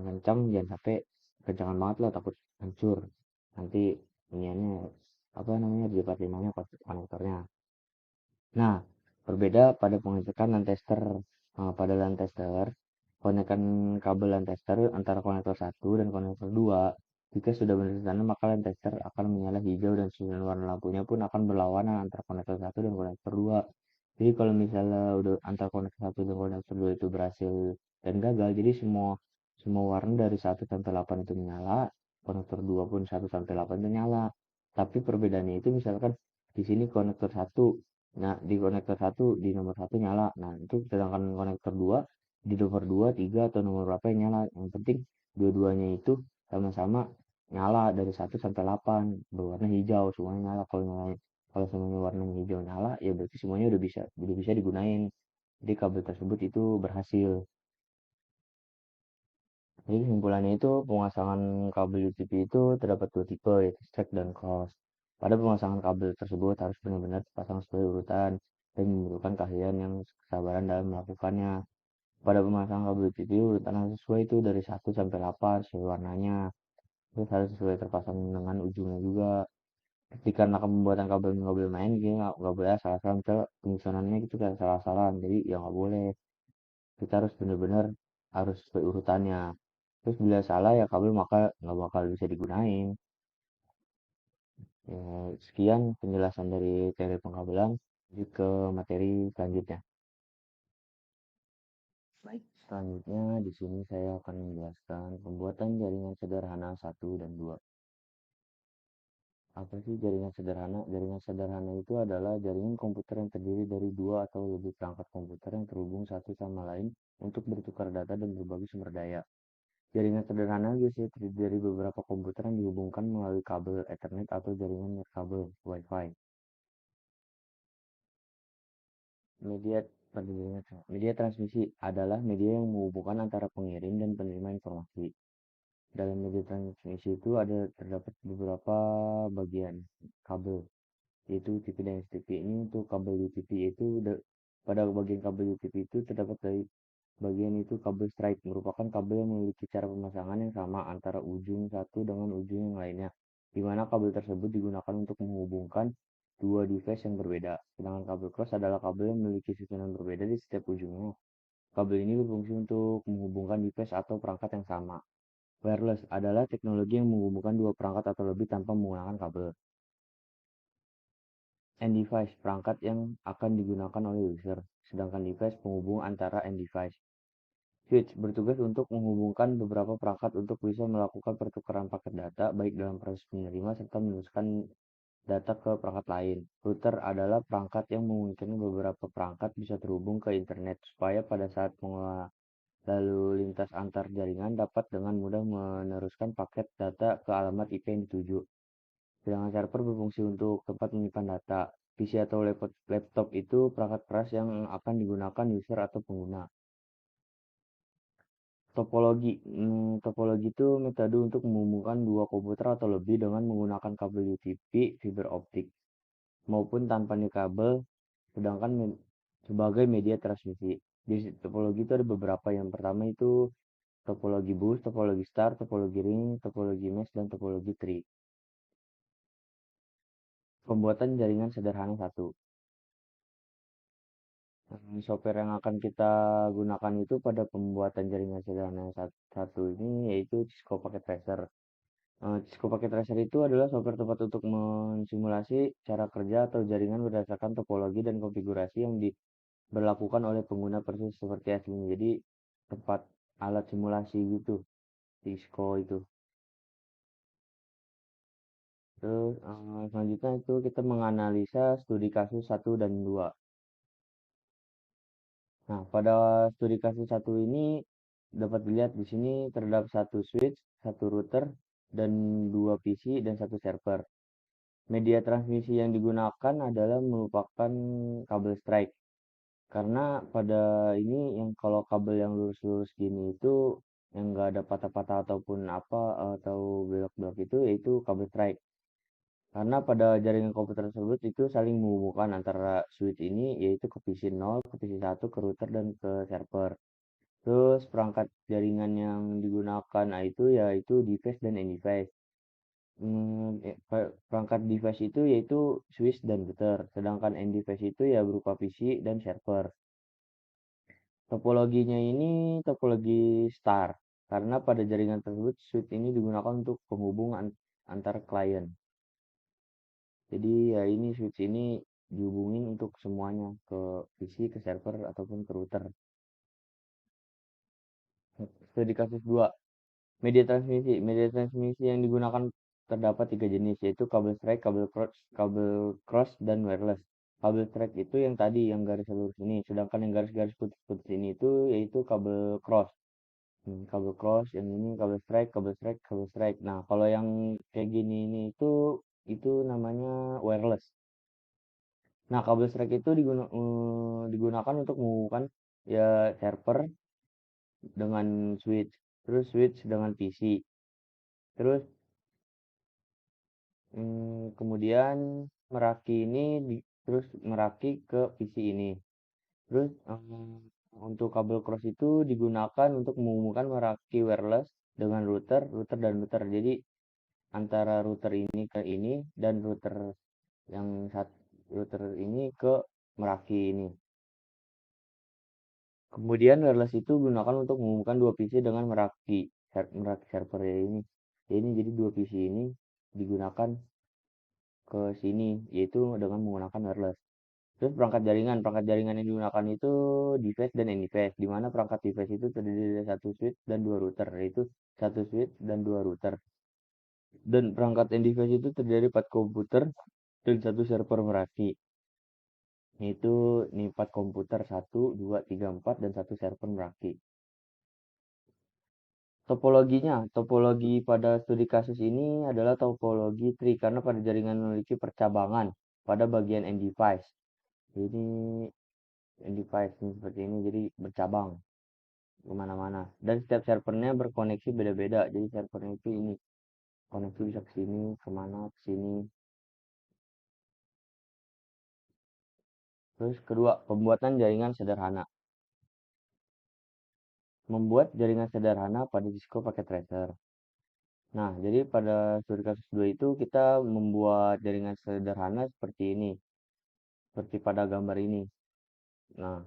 kencang, jangan sampai kencangan banget lah takut hancur nanti iniannya apa namanya di 45-nya konektornya. Nah, berbeda pada pengecekan LAN tester. Pada LAN tester, konekan kabel LAN tester antara konektor satu dan konektor 2 jika sudah bertanda maka LAN tester akan menyala hijau dan susunan warna lampunya pun akan berlawanan antara konektor satu dan konektor 2. Jadi kalau misalnya udah antara konektor satu dan konektor 2 itu berhasil dan gagal, jadi semua semua warna dari 1 sampai 8 itu menyala, konektor 2 pun 1 sampai 8 itu nyala. Tapi perbedaannya itu misalkan di sini konektor satu. Nah, di konektor satu di nomor satu nyala. Nah, itu sedangkan konektor 2 di nomor 2 3 atau nomor berapa yang nyala. Yang penting dua-duanya itu sama-sama nyala dari 1 sampai 8 berwarna hijau, semuanya nyala. Kalau semuanya warnanya hijau nyala, ya berarti semuanya udah bisa digunain. Jadi kabel tersebut itu berhasil. Jadi kesimpulannya itu pemasangan kabel UTP itu terdapat dua tipe, yaitu stack dan cross. Pada pemasangan kabel tersebut harus benar-benar dipasang sesuai urutan dan memerlukan keahlian yang kesabaran dalam melakukannya. Pada pemasangan kabel UTP urutan harus sesuai itu dari 1 sampai 8 sesuai warnanya. Terus harus sesuai terpasang dengan ujungnya juga. Ketika pembuatan kabel main, dia nggak boleh salah-salah. Misalnya penyusunannya itu kayak salah-salahan, jadi ya nggak boleh. Kita harus benar-benar harus sesuai urutannya. Terus bila salah ya kabel maka nggak bakal bisa digunain. Ya, sekian penjelasan dari teori pengkabelan. Lanjut ke materi selanjutnya. Baik, selanjutnya di sini saya akan menjelaskan pembuatan jaringan sederhana satu dan 2. Apa sih jaringan sederhana? Jaringan sederhana itu adalah jaringan komputer yang terdiri dari dua atau lebih perangkat komputer yang terhubung satu sama lain untuk bertukar data dan berbagi sumber daya. Jaringan sederhana biasanya terdiri dari beberapa komputer yang dihubungkan melalui kabel Ethernet atau jaringan nirkabel Wi-Fi. Media Media transmisi adalah media yang menghubungkan antara pengirim dan penerima informasi. Dalam media transmisi itu terdapat beberapa bagian kabel, yaitu UTP dan STP. Ini untuk kabel UTP itu pada bagian kabel UTP itu terdapat dari bagian itu kabel strike, merupakan kabel yang memiliki cara pemasangan yang sama antara ujung satu dengan ujung yang lainnya, di mana kabel tersebut digunakan untuk menghubungkan dua device yang berbeda. Sedangkan kabel cross adalah kabel yang memiliki susunan berbeda di setiap ujungnya. Kabel ini berfungsi untuk menghubungkan device atau perangkat yang sama. Wireless adalah teknologi yang menghubungkan dua perangkat atau lebih tanpa menggunakan kabel. End device, perangkat yang akan digunakan oleh user, sedangkan device penghubung antara end device. Switch bertugas untuk menghubungkan beberapa perangkat untuk bisa melakukan pertukaran paket data, baik dalam proses menerima serta meneruskan data ke perangkat lain. Router adalah perangkat yang memungkinkan beberapa perangkat bisa terhubung ke internet, supaya pada saat pengelola lalu lintas antar jaringan dapat dengan mudah meneruskan paket data ke alamat IP yang dituju. Sedangkan server berfungsi untuk tempat menyimpan data. PC atau laptop itu perangkat keras yang akan digunakan user atau pengguna. Topologi. Topologi itu metode untuk menghubungkan dua komputer atau lebih dengan menggunakan kabel UTP, fiber optik, maupun tanpa kabel, sedangkan sebagai media transmisi. Di topologi itu ada beberapa. Yang pertama itu topologi bus, topologi star, topologi ring, topologi mesh, dan topologi tree. Pembuatan jaringan sederhana satu. Software yang akan kita gunakan itu pada pembuatan jaringan sederhana satu ini yaitu Cisco Packet Tracer. Cisco Packet Tracer itu adalah software tempat untuk mensimulasi cara kerja atau jaringan berdasarkan topologi dan konfigurasi yang diberlakukan oleh pengguna persis seperti aslinya. Jadi tempat alat simulasi gitu, Cisco itu. Terus selanjutnya itu kita menganalisa studi kasus satu dan 2. Nah, pada studi kasus satu ini dapat dilihat di sini terdapat satu switch, satu router, dan dua PC dan satu server. Media transmisi yang digunakan adalah merupakan kabel strike. Karena pada ini yang kalau kabel yang lurus-lurus gini itu yang enggak ada patah-patah ataupun apa atau belok-belok itu yaitu kabel strike. Karena pada jaringan komputer tersebut itu saling menghubungkan antara switch ini yaitu ke PC 0, ke PC 1, ke router dan ke server. Terus perangkat jaringan yang digunakan itu yaitu device dan end device. Perangkat device itu yaitu switch dan router, sedangkan end device itu ya berupa PC dan server. Topologinya ini topologi star, karena pada jaringan tersebut switch ini digunakan untuk penghubung antar klien. Jadi ya ini switch ini dihubungin untuk semuanya ke PC, ke server ataupun ke router. Studi kasus 2. Media transmisi. Media transmisi yang digunakan terdapat tiga jenis, yaitu kabel strike, kabel cross, dan wireless. Kabel strike itu yang tadi, yang garis lurus ini. Sedangkan yang garis-garis putih-putih ini itu yaitu kabel cross. Kabel cross, yang ini kabel strike, kabel strike, kabel strike. Nah, kalau yang kayak gini ini itu namanya wireless. Nah, kabel strike itu digunakan untuk menghubungkan ya server dengan switch, terus switch dengan PC. Terus kemudian Meraki ini terus Meraki ke PC ini. Terus untuk kabel cross itu digunakan untuk menghubungkan Meraki wireless dengan router, router dan router. Jadi antara router ini ke ini dan yang satu router ini ke Meraki ini. Kemudian wireless itu digunakan untuk menghubungkan dua PC dengan Meraki server ya ini. Ya ini jadi dua PC ini digunakan ke sini yaitu dengan menggunakan wireless. Terus perangkat jaringan yang digunakan itu device dan end device, di mana perangkat device itu terdiri dari satu switch dan dua router, yaitu satu switch dan dua router. Dan perangkat end device itu terdiri dari 4 komputer dan satu server Meraki, yaitu ini 4 komputer, satu, 2, 3, 4 dan satu server Meraki. Topologinya, topologi pada studi kasus ini adalah topologi tree karena pada jaringan memiliki percabangan pada bagian end device. Jadi end device ini seperti ini, jadi bercabang kemana-mana. Dan setiap servernya berkoneksi beda-beda. Jadi servernya itu ini koneksi bisa ke sini, kemana, ke sini. Terus kedua, pembuatan jaringan sederhana. Membuat jaringan sederhana pada Cisco pakai tracer. Nah, jadi pada studi kasus 2 itu kita membuat jaringan sederhana seperti ini. Seperti pada gambar ini. Nah,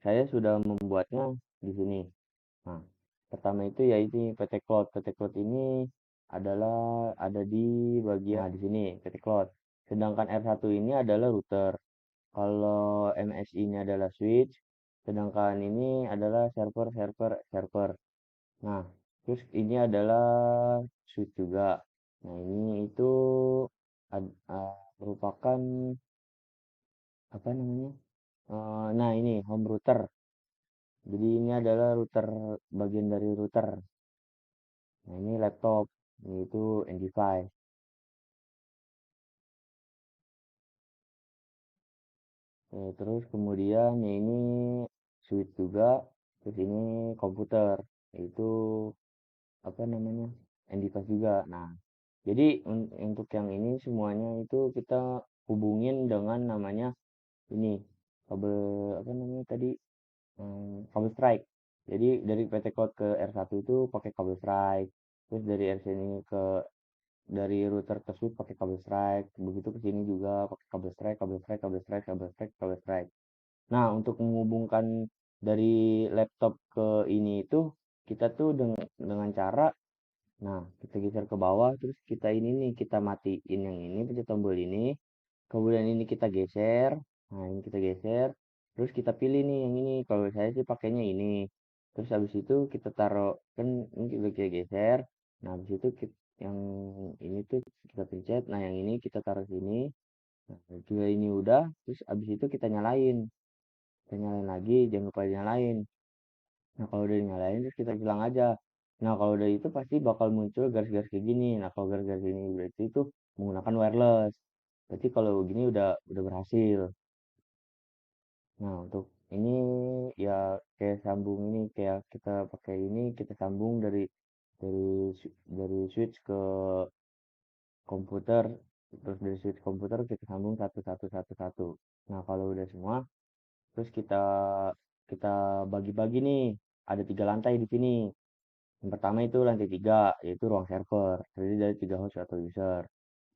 saya sudah membuatnya di sini. Nah, pertama itu yaitu PT Cloud. PT Cloud ini adalah ada di bagian di sini PT Cloud. Sedangkan R1 ini adalah router. Kalau MSI ini adalah switch, sedangkan ini adalah server. Nah, terus ini adalah switch juga. Nah, ini itu merupakan apa namanya? Nah, ini home router. Jadi ini adalah router, bagian dari router. Nah, ini laptop, ini itu NG5. Terus kemudian ya ini switch juga, terus ini komputer, yaitu apa namanya? NG5 juga. Nah, jadi untuk yang ini semuanya itu kita hubungin dengan namanya ini kabel apa namanya tadi, kabel strike. Jadi dari PT Code ke R1 itu pakai kabel strike. Terus dari RC ini ke dari router ke switch pakai kabel strike. Begitu ke sini juga pakai kabel strike. Nah, untuk menghubungkan dari laptop ke ini itu kita tuh dengan cara, nah, kita geser ke bawah terus kita ini nih kita matiin yang ini pencet tombol ini. Kemudian ini kita geser. Nah, ini kita geser. Terus kita pilih nih yang ini. Kalau saya sih pakainya ini. Terus habis itu kita taruh kan ini udah kita geser. Nah, habis itu yang ini tuh kita pencet. Nah, yang ini kita taruh sini. Nah, juga ini udah. Terus habis itu kita nyalain. Kita nyalain lagi, jangan lupa nyalain. Nah, kalau udah nyalain terus kita bilang aja. Nah, kalau udah itu pasti bakal muncul garis-garis kayak gini. Nah, kalau garis-garis ini berarti itu menggunakan wireless. Berarti kalau begini udah berhasil. Nah, untuk ini ya kayak sambung ini kayak kita pakai ini kita sambung dari switch ke komputer, terus dari switch komputer kita sambung satu. Nah, kalau udah semua, terus kita kita bagi-bagi nih. Ada 3 lantai di sini. Yang pertama itu lantai 3, yaitu ruang server, terdiri dari 3 host atau user.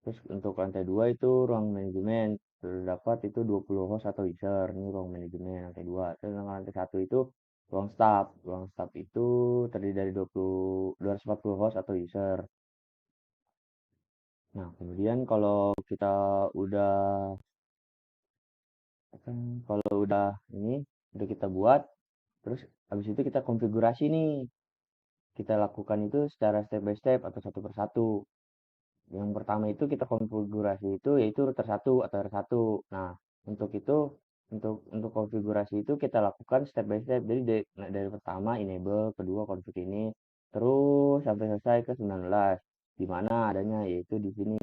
Terus untuk lantai 2 itu ruang manajemen, terdapat itu 20 host atau user, ini ruang manajemen lantai 2. Terus yang lantai 1 itu ruang staff. Ruang staff itu terdiri dari 240 host atau user. Nah, kemudian kalau kita udah kalau ini udah kita buat, terus habis itu kita konfigurasi nih. Kita lakukan itu secara step by step atau satu persatu. Yang pertama itu kita konfigurasi itu yaitu router 1 atau R1. Nah, untuk itu untuk konfigurasi itu kita lakukan step by step. Jadi dari pertama enable, kedua config ini, terus sampai selesai ke 19. Di mana adanya yaitu di sini.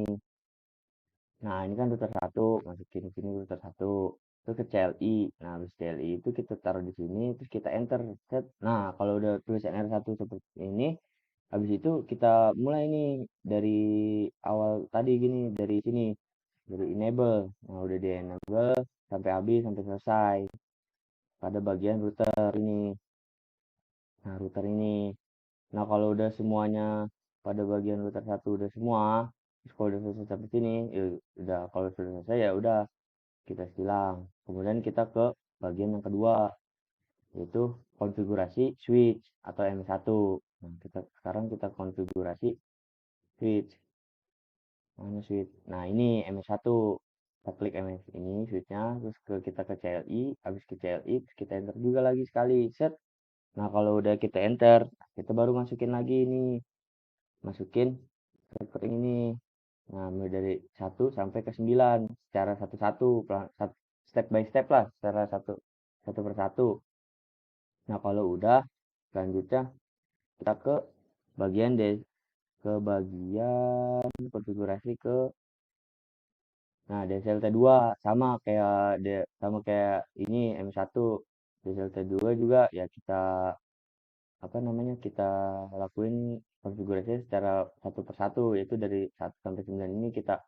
Nah, ini kan router 1, masukin ke sini router 1. Terus ke CLI. Nah, habis CLI itu kita taruh di sini, terus kita enter. Set. Nah, kalau udah tulisan R1 seperti ini, habis itu kita mulai nih dari awal tadi gini, dari sini, dari enable. Nah, udah di enable sampai habis, sampai selesai. Pada bagian router ini. Nah, router ini. Nah, kalau udah semuanya pada bagian router 1 udah semua, terus kalau udah selesai sampai sini, ya udah kalau sudah selesai ya udah kita silang. Kemudian kita ke bagian yang kedua, yaitu konfigurasi switch atau M1. Nah, sekarang kita konfigurasi switch. Mana switch? Nah, ini MS1. Kita klik MS ini switchnya, terus kita ke CLI, habis ke CLI, terus kita enter juga lagi sekali, set. Nah, kalau udah kita enter, kita baru masukin lagi ini, masukin server ini. Nah, mulai dari 1 sampai ke 9 secara satu-satu, step by step lah, secara satu persatu. Nah, kalau udah, selanjutnya kita bagian ke bagian konfigurasi ke, nah, DSLT2 sama kayak ini M1. DSLT2 juga ya kita apa namanya kita lakuin konfigurasinya secara satu persatu, yaitu dari 1 sampai 9 ini kita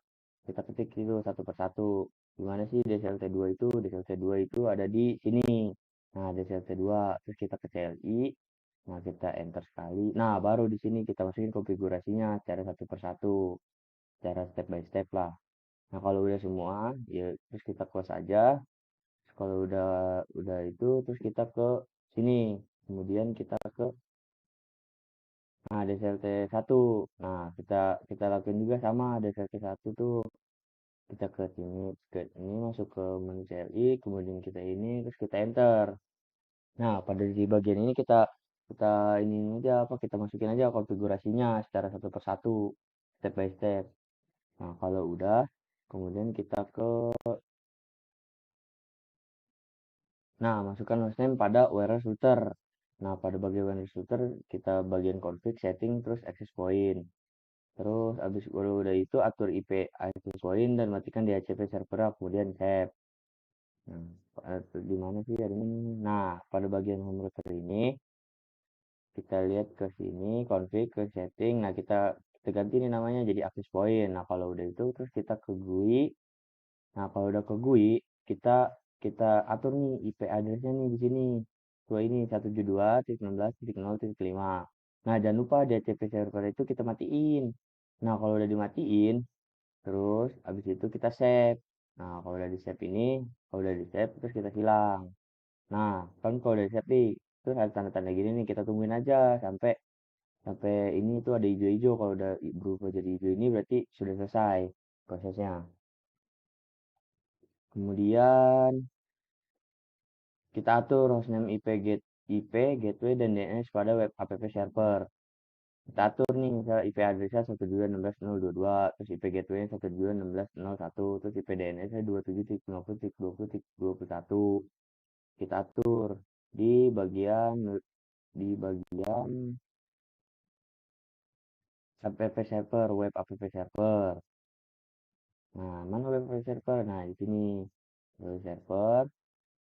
ketik itu satu persatu. Gimana sih DSLT2 itu? DSLT2 itu ada di sini. Nah, DSLT2 terus kita ke CLI. Nah, kita enter sekali. Nah, baru di sini kita masukin konfigurasinya secara satu persatu, secara step by step lah. Nah, kalau udah semua, ya terus kita close aja. kalau udah itu terus kita ke sini. Kemudian kita ke DCLT 1. Nah, kita lakuin juga sama DCLT 1 tuh. Kita ke ini masuk ke menu CLI, kemudian kita ini terus kita enter. Nah, pada di bagian ini kita kita ini aja apa kita masukin aja konfigurasinya secara satu persatu, step by step. Nah, kalau udah, kemudian kita ke masukkan hostname pada WRS router. Nah, pada bagian WRS router kita bagian config, setting, terus access point. Terus habis udah itu atur IP access point dan matikan DHCP server, kemudian save. Nah, di mana sih hari ini? Nah, pada bagian home router ini kita lihat ke sini config ke setting. Nah, kita ganti nih namanya jadi access point. Nah, kalau udah itu terus kita ke GUI. Nah, kalau udah ke GUI, kita kita atur nih IP address-nya nih di sini. Dua ini 172.16.0.5. Nah, jangan lupa DHCP server itu kita matiin. Nah, kalau udah dimatiin, terus habis itu kita save. Nah, kalau udah di save ini, kalau udah di save terus kita silang. Nah, kan kalau udah di save nih, terus ada tanda-tanda gini nih, kita tungguin aja sampai sampai ini tuh ada hijau-hijau. Kalau udah berubah jadi hijau ini berarti sudah selesai prosesnya. Kemudian kita atur hostname IP, gateway, dan DNS pada web app server. Kita atur nih, misalnya IP addressnya 192.16.022, terus IP gateway 192.16.001, terus IP DNS-nya 27.50.20.21. Kita atur di bagian di bagian app server, web app server. Nah, mana web app server? Nah, di sini web server.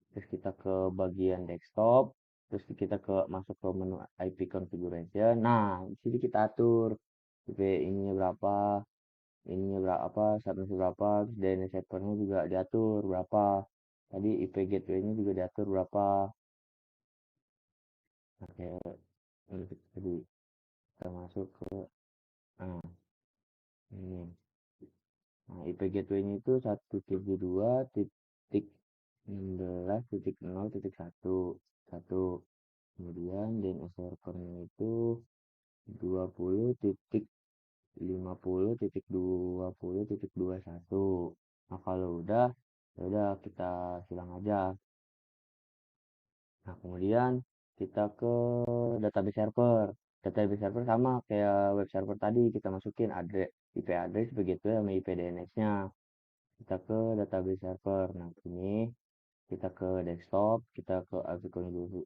Terus kita ke bagian desktop, terus kita masuk ke menu IP configuration. Nah, di sini kita atur IP ininya berapa, subnet berapa, terus DNS servernya juga diatur berapa. Tadi IP gateway-nya juga diatur berapa. Oke, tadi kita masuk ke nah, ini. Nah, IP gateway-nya itu 172.16.0.1. Satu. Kemudian DNS servernya itu 20.50.20.21. Nah, kalau udah, ya udah kita silang aja. Nah, kemudian kita ke database server. Database server sama kayak web server tadi, kita masukin IP address begitu ya sama IP DNS-nya. Kita ke database server. Nah, ini kita ke desktop, kita ke IP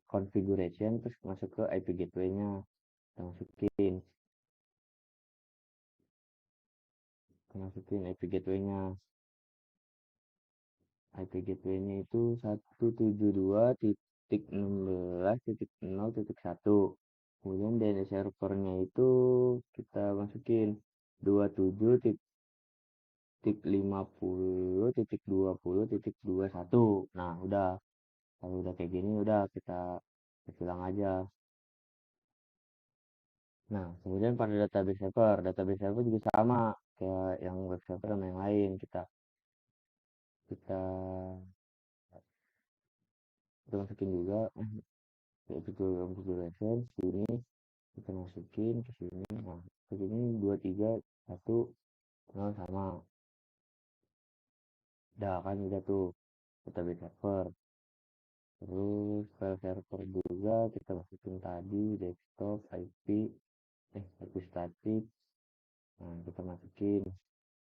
configuration, terus masuk ke IP gateway-nya. Kita masukin IP gateway-nya. IP gateway-nya itu 172.16.0.1. Kemudian DNS servernya itu kita masukin 27.50.20.21. Nah, udah. Kalau udah kayak gini udah kita bilang aja. Nah, kemudian pada database server juga sama kayak yang web server sama yang lain. Kita kita kita masukin juga yaitu configuration sini kita masukin ke sini. Nah, ke sini 231 nol sama. Udah kan udah tuh database server. Terus file server juga kita masukin tadi desktop IP static. Nah, kita masukin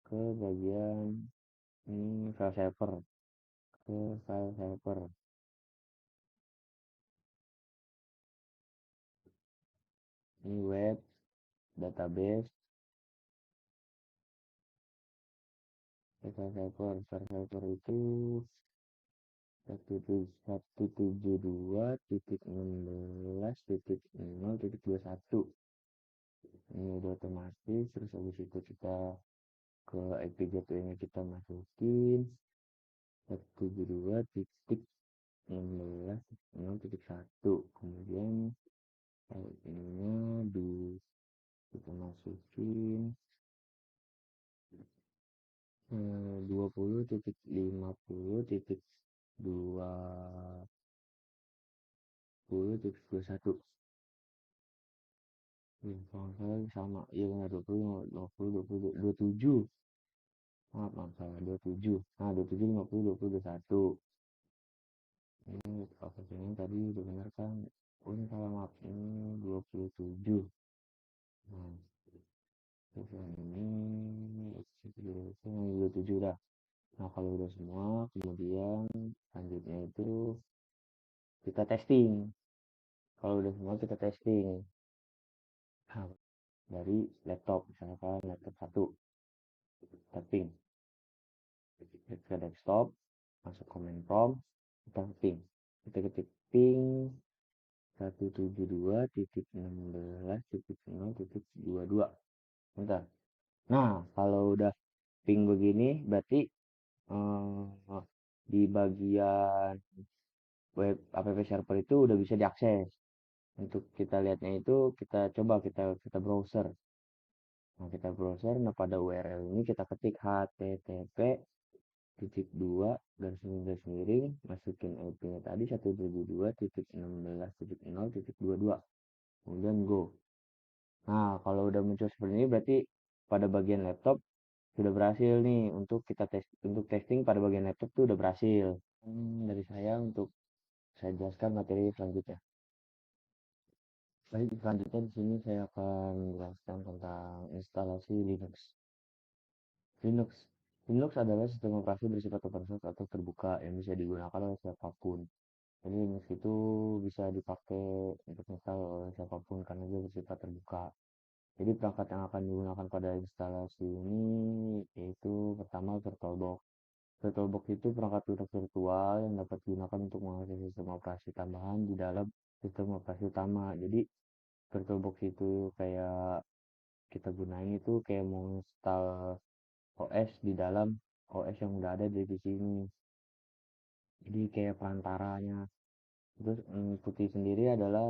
ke bagian ini file server, ke file server. Ini web database file server itu 172.16.0.21. Ini udah otomatis. Terus habis itu kita ke IP gateway-nya kita masukin 172.16.0.1. Kemudian ininya kita masukin 20.50.20.21. 20.21. Kalau salah sama, iya benar 20, 27. Maaf, maaf salah 27. Nah, 27, 50, 20, 21. Ini ini tadi udah benar kan? Oh, ini salah, maaf. Ini 27. Nah, terus yang ini 27 dah. Nah, kalau udah semua, kemudian selanjutnya itu kita testing. Kalau udah semua kita testing. Nah, dari laptop, misalkan laptop satu, tapping. Ke desktop, masuk command prompt, kita ping. Kita ketik ping 172.16.0.22. Bentar. Nah, kalau udah ping begini, berarti di bagian web app server itu udah bisa diakses. Untuk kita lihatnya itu kita browser. Nah, kita browser, nah pada URL ini kita ketik http titik dua garis miring masukin IP-nya tadi 172.16.0.22, kemudian go. Nah, kalau udah muncul seperti ini berarti pada bagian laptop sudah berhasil nih untuk testing pada bagian laptop tuh udah berhasil. Dari saya untuk saya jelaskan materi selanjutnya. Baik, selanjutnya di sini saya akan menjelaskan tentang instalasi Linux. Linux. Linux adalah sistem operasi bersifat open source atau terbuka yang bisa digunakan oleh siapapun. Jadi Linux itu bisa dipakai untuk install oleh siapapun karena dia bersifat terbuka. Jadi perangkat yang akan digunakan pada instalasi ini yaitu pertama VirtualBox. VirtualBox itu perangkat Linux virtual yang dapat digunakan untuk mengakses sistem operasi tambahan di dalam sistem operasi utama. Jadi VirtualBox itu kayak kita gunain itu kayak mau install OS di dalam OS yang udah ada di sini. Jadi kayak perantaranya. Terus Putih sendiri adalah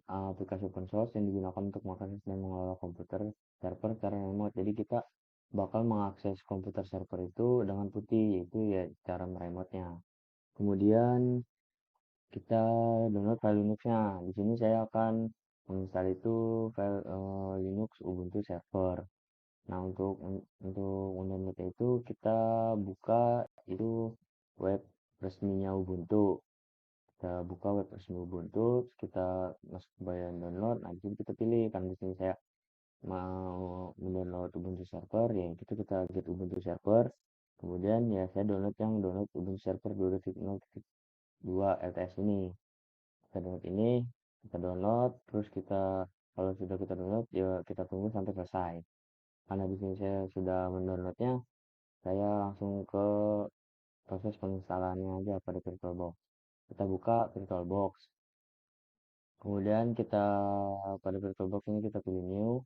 aplikasi open source yang digunakan untuk mengakses dan mengelola komputer server secara remote. Jadi kita bakal mengakses komputer server itu dengan Putih, yaitu ya cara meremote-nya. Kemudian kita download file Linux-nya. Di sini saya akan menginstal itu file Linux Ubuntu server. Nah, untuk mendownload itu kita buka itu web resminya Ubuntu. Kita buka web resmi Ubuntu, terus kita masuk ke bagian download. Nah, di sini kita pilih kan di sini saya mau mendownload Ubuntu server, ya itu kita get Ubuntu server. Kemudian ya saya download Ubuntu server 2.0.2 LTS ini. Kita download ini, kita download, terus kalau sudah kita download ya kita tunggu sampai selesai. Karena di sini saya sudah mendownloadnya, saya langsung ke proses penginstalannya aja pada VirtualBox. Kita buka VirtualBox. Kemudian pada VirtualBox ini kita pilih new.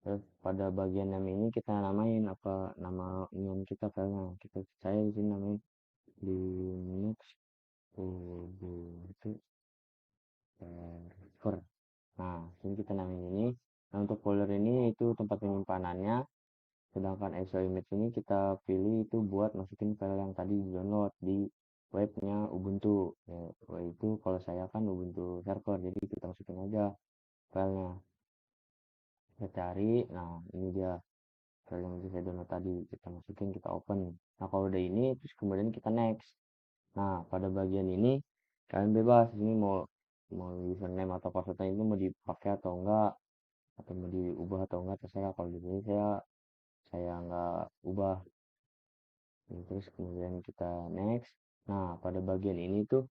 Terus pada bagian nama ini kita namain apa nama inian kita filenya. Saya di sini namain Linux Ubuntu server. Nah, sini kita namain ini. Nah, untuk folder ini itu tempat penyimpanannya. Sedangkan ISO image ini kita pilih itu buat masukin file yang tadi di download di webnya Ubuntu. Ya, itu kalau saya kan Ubuntu server, jadi kita masukin aja filenya. Kita cari, nah ini dia file yang bisa download tadi. Kita masukin, kita open. Nah, kalau udah ini, terus kemudian kita next. Nah, pada bagian ini kalian bebas. Ini mau mau username atau passwordnya itu mau dipakai atau enggak, atau mau diubah atau enggak terserah. Kalau di sini saya nggak ubah. Terus kemudian kita next. Nah, pada bagian ini tuh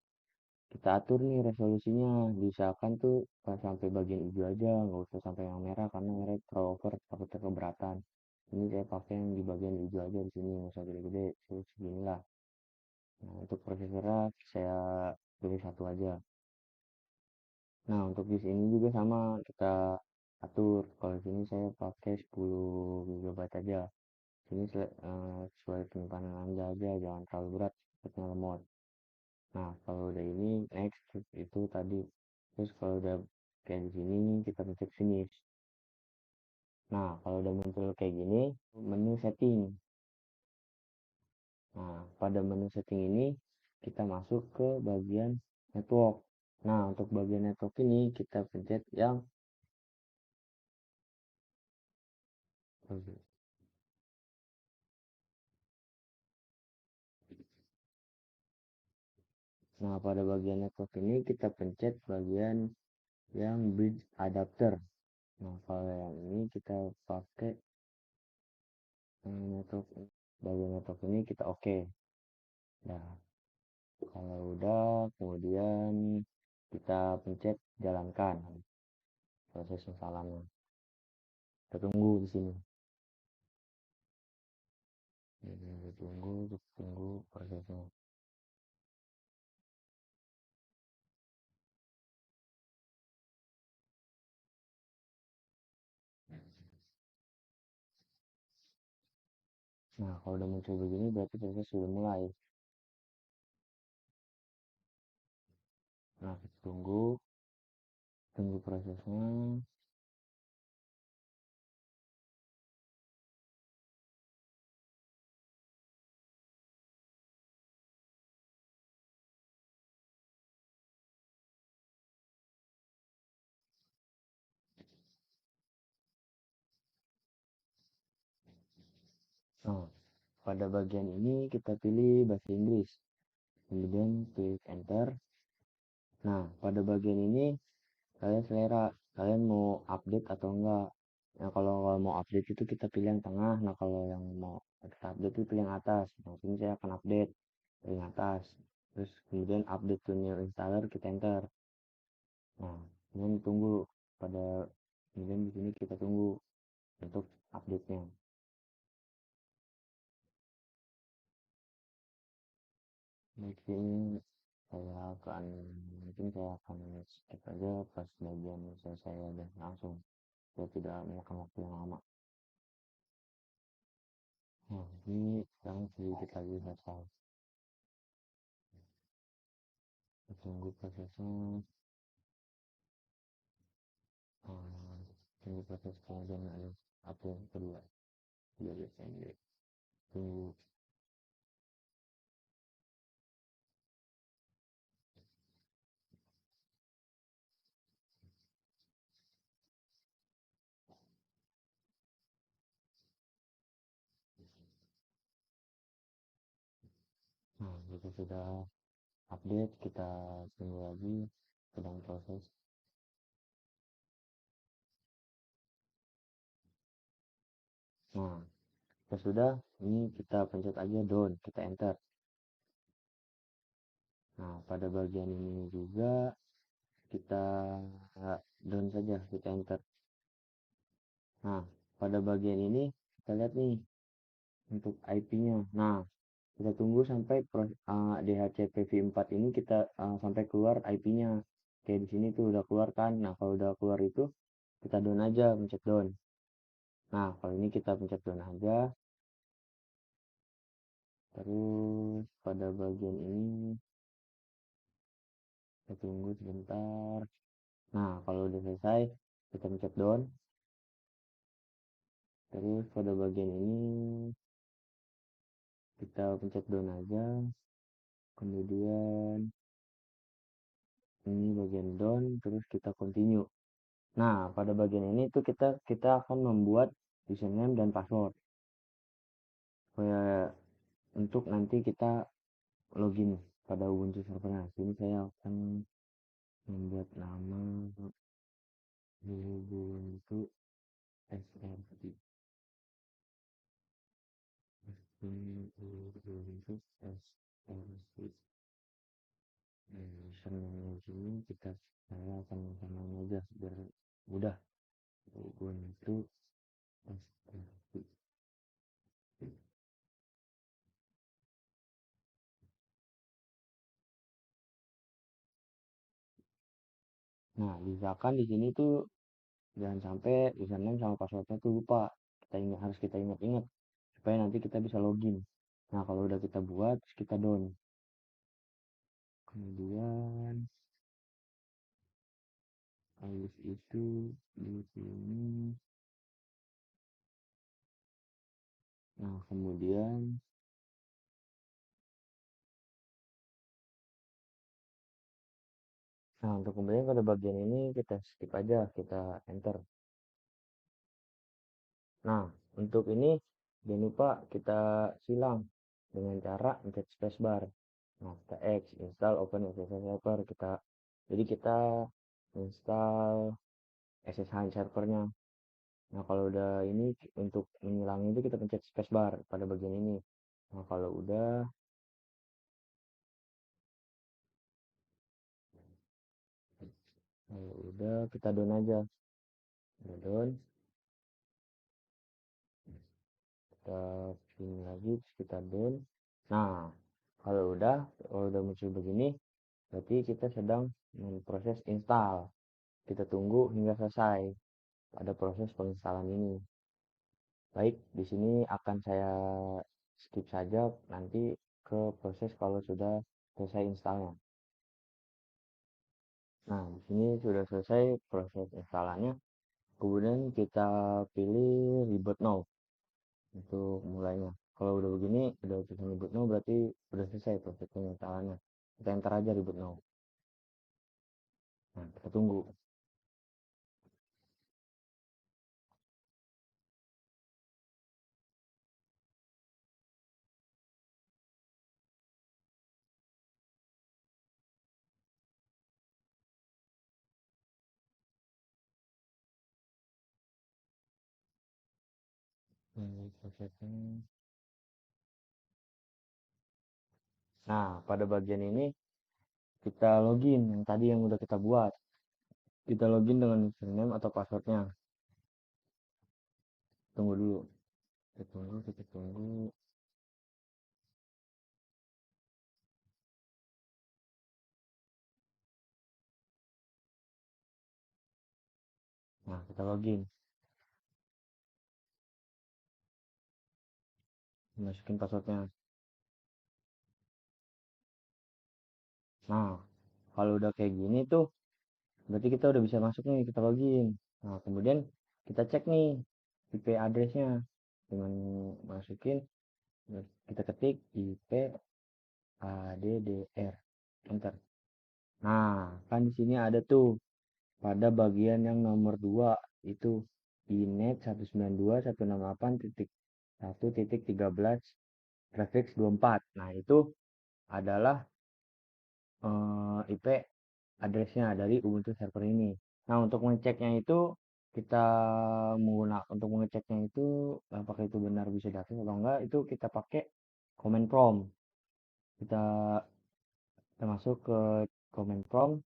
kita atur nih resolusinya. Diusahakan tuh pas sampai bagian hijau aja, nggak usah sampai yang merah karena merah terlalu over, takut keberatan. Ini saya pakai yang di bagian hijau aja di sini, nggak usah gede-gede, segini lah. Nah, untuk prosesornya saya pilih satu aja. Nah, untuk di sini juga sama kita atur. Kalau di sini saya pakai 10 GB aja. Sini sesuai penyimpanan Anda aja, jangan terlalu berat, takutnya lemot. Nah, kalau udah ini next itu tadi. Terus kalau udah kayak di sini kita pencet finish. Nah, kalau udah muncul kayak gini, menu setting. Nah, pada menu setting ini kita masuk ke bagian network. Nah, untuk bagian network ini kita pencet yang Nah, pada bagian network ini kita pencet bagian yang bridge adapter. Nah, kalau yang ini kita pakai network bagian network ini kita oke. Nah, kalau udah kemudian kita pencet jalankan proses instalannya. Kita tunggu di sini. Jadi, tunggu prosesnya. Nah, kalau udah muncul begini berarti proses sudah mulai. Nah, kita tunggu prosesnya. Nah, pada bagian ini kita pilih bahasa Inggris. Kemudian klik enter. Nah, pada bagian ini kalian selera, kalian mau update atau enggak. Nah, kalau mau update itu kita pilih yang tengah. Nah, kalau yang mau kita update itu pilih yang atas. Nah, sini saya akan update pilih yang atas. Terus kemudian update to new installer kita enter. Nah, kemudian tunggu pada kemudian di sini kita tunggu untuk update-nya. Di sini mungkin saya akan skip aja pas bagian selesai dan langsung. Saya tidak memakan waktu yang lama. Nah, ini sekarang sedikit lagi selesai. Kita tunggu prosesnya. Tunggu proses kemudian ada upload kedua. Jadi pendek. Tunggu. Nah, itu sudah update. Kita tunggu lagi. Sedang proses. Nah, sudah. Ini kita pencet aja down. Kita enter. Nah, pada bagian ini juga kita down saja. Kita enter. Nah, pada bagian ini kita lihat nih untuk IP-nya. Nah, kita tunggu sampai DHCP v4 ini kita sampai keluar IP-nya. Kayak di sini tuh udah keluar kan. Nah, kalau udah keluar itu kita down aja, pencet down. Nah, kalau ini kita pencet down aja. Terus pada bagian ini kita tunggu sebentar. Nah, kalau udah selesai kita pencet down. Terus pada bagian ini kita pencet down aja. Kemudian ini bagian down, terus kita continue. Nah, pada bagian ini tuh kita akan membuat username dan password. Untuk nanti kita login pada Ubuntu server. Nah, sini saya akan membuat nama Ubuntu SRC. Ubuntu SRC. Username sini saya akan samain aja biar mudah. Ubuntu SRC. Nah, misalkan di sini tuh jangan sampai username sama passwordnya tuh lupa. Harus kita ingat-ingat supaya nanti kita bisa login. Nah, kalau udah kita buat, kita down. Kemudian habis itu di sini. Nah, kemudian Nah, untuk kemudian pada bagian ini kita skip aja, kita enter. Nah, untuk ini jangan lupa kita silang dengan cara mencet spacebar. Nah, kita X, install open SSH server, jadi kita install SSH servernya. Nah, kalau udah ini untuk menghilangin itu kita pencet spacebar pada bagian ini. Nah, kalau udah kita down aja. Udah down, kita pilih lagi, terus kita down. Nah, kalau udah muncul begini, berarti kita sedang memproses install. Kita tunggu hingga selesai pada proses penginstalan ini. Baik, di sini akan saya skip saja nanti ke proses kalau sudah selesai installnya. Nah, di sini sudah selesai proses instalannya. Kemudian kita pilih reboot now untuk mulainya. Kalau udah begini, udah tulisan reboot now berarti udah selesai proses penginstalannya. Kita enter aja reboot now. Nah, kita tunggu. Prosesnya. Nah, pada bagian ini kita login yang tadi yang udah kita buat. Kita login dengan username atau passwordnya. Tunggu dulu. Kita tunggu. Nah, kita login. Masukin passwordnya. Nah, kalau udah kayak gini tuh, berarti kita udah bisa masuk nih, kita login. Nah, kemudian kita cek nih IP addressnya dengan masukin, kita ketik IP ADDR, enter. Nah, kan di sini ada tuh pada bagian yang nomor 2 itu inet 192.168.1.13 prefix 24. Nah, itu adalah IP addressnya dari Ubuntu server ini. Nah, untuk mengeceknya itu kita untuk mengeceknya itu apakah itu benar bisa diakses atau enggak itu kita pakai command prompt. Kita kita masuk ke command prompt,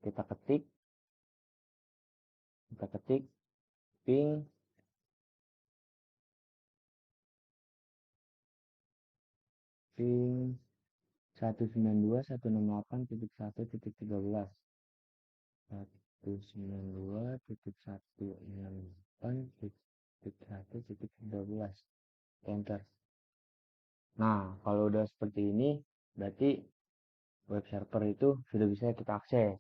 kita ketik kita ketik ping ping 192.168.1.13 192.168.1.13 enter. Nah, kalau udah seperti ini berarti web server itu sudah bisa kita akses.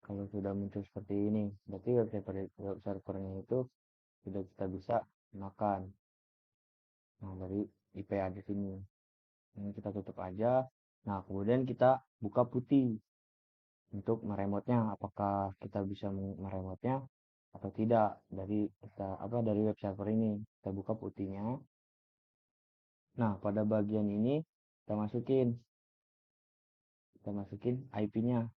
Kalau sudah muncul seperti ini berarti web servernya itu sudah kita bisa gunakan. Nah, dari IP address ini kita tutup aja. Nah, kemudian kita buka putih untuk meremotnya, apakah kita bisa meremotnya atau tidak dari web server ini. Kita buka putihnya. Nah, pada bagian ini kita masukin IP-nya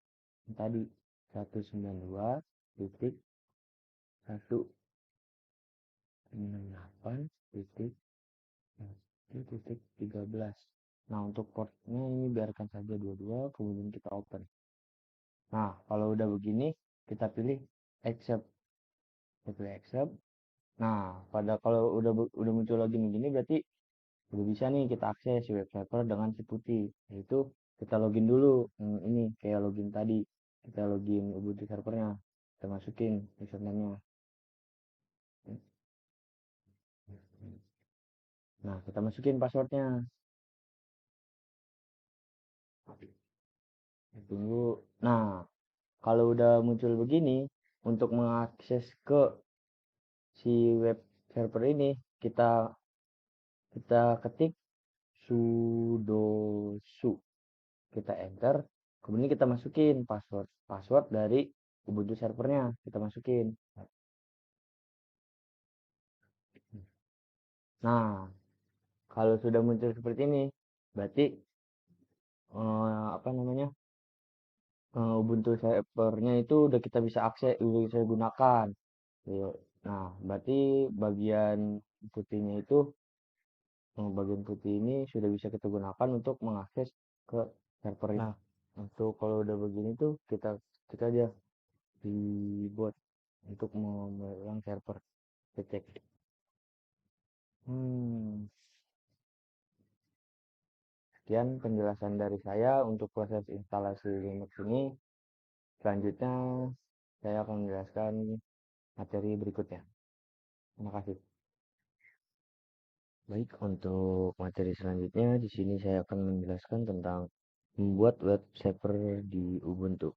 tadi 192.168.1.13. Nah, untuk portnya ini biarkan saja 22, kemudian kita open. Nah, kalau udah begini, kita pilih accept. Kita pilih accept. Nah, kalau udah muncul login begini berarti udah bisa nih kita akses si web server dengan si putih. Yaitu kita login dulu. Ini kayak login tadi. Kita login Ubuntu servernya. Kita masukin username-nya. Nah, kita masukin passwordnya. Tunggu. Nah, kalau udah muncul begini, untuk mengakses ke si web server ini, kita kita ketik sudo su. Kita enter. Kemudian kita masukin password password dari Ubuntu servernya, kita masukin. Nah, kalau sudah muncul seperti ini, berarti apa namanya? Ubuntu servernya itu udah kita bisa akses, udah bisa gunakan. Iya. Nah, berarti bagian putihnya itu, bagian putih ini sudah bisa kita gunakan untuk mengakses ke server. Nah, untuk kalau udah begini tuh kita ketik aja di bot untuk memegang server. Kita cek. Hmm, Sekian penjelasan dari saya untuk proses instalasi Linux ini. Selanjutnya saya akan menjelaskan materi berikutnya. Terima kasih. Baik, untuk materi selanjutnya di sini saya akan menjelaskan tentang membuat web server di Ubuntu.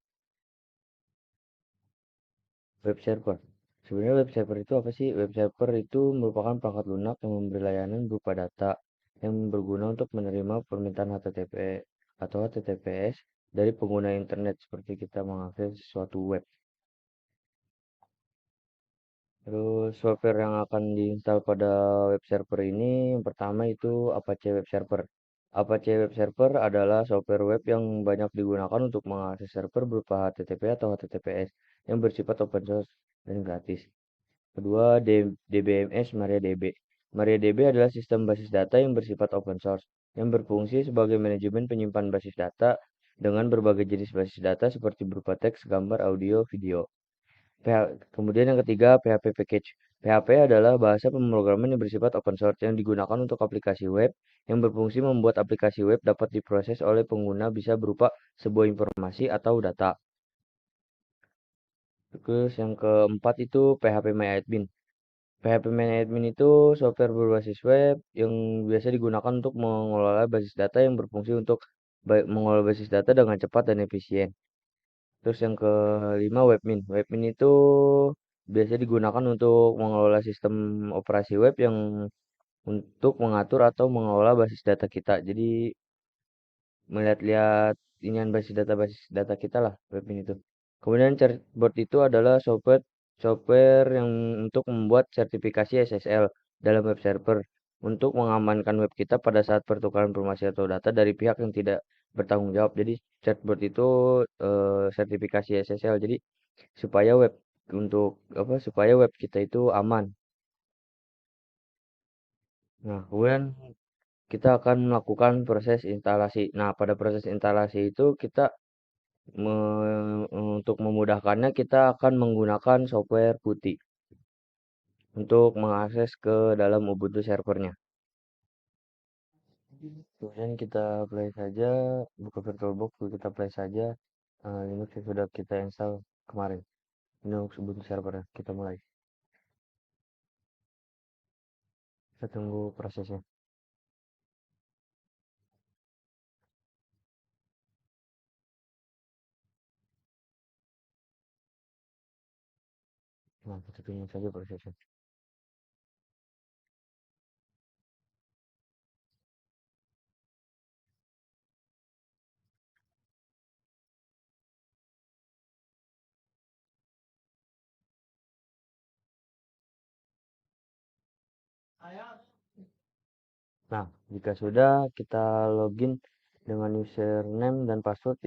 Web server. Sebenarnya web server itu apa sih? Web server itu merupakan perangkat lunak yang memberi layanan berupa data yang berguna untuk menerima permintaan HTTP atau HTTPS dari pengguna internet seperti kita mengakses suatu web. Terus software yang akan diinstal pada web server ini yang pertama itu Apache Web Server. Apache Web Server adalah software web yang banyak digunakan untuk mengakses server berupa HTTP atau HTTPS yang bersifat open source dan gratis. Kedua, DBMS MariaDB. MariaDB adalah sistem basis data yang bersifat open source yang berfungsi sebagai manajemen penyimpan basis data dengan berbagai jenis basis data seperti berupa teks, gambar, audio, video. Kemudian yang ketiga, PHP Package. PHP adalah bahasa pemrograman yang bersifat open source yang digunakan untuk aplikasi web yang berfungsi membuat aplikasi web dapat diproses oleh pengguna bisa berupa sebuah informasi atau data. Terus yang keempat itu PHP PHP itu software berbasis web yang biasa digunakan untuk mengelola basis data yang berfungsi untuk mengelola basis data dengan cepat dan efisien. Terus yang kelima Webmin. Webmin itu biasa digunakan untuk mengelola sistem operasi web yang untuk mengatur atau mengelola basis data kita. Jadi melihat-lihat inian basis data kita lah Webmin itu. Kemudian Chartbot itu adalah software yang untuk membuat sertifikasi SSL dalam web server untuk mengamankan web kita pada saat pertukaran informasi atau data dari pihak yang tidak bertanggung jawab. Jadi Chartbot itu sertifikasi SSL. Jadi supaya web untuk apa? Supaya web kita itu aman. Nah, kemudian kita akan melakukan proses instalasi. Nah, pada proses instalasi itu kita untuk memudahkannya kita akan menggunakan software putih untuk mengakses ke dalam Ubuntu servernya. Kemudian kita play saja, buka VirtualBox, kita play saja Linux yang sudah kita install kemarin. Linux Ubuntu servernya. Kita mulai. Kita tunggu prosesnya. Nah, kita tunggu saja prosesnya. Nah, jika sudah kita login dengan username dan password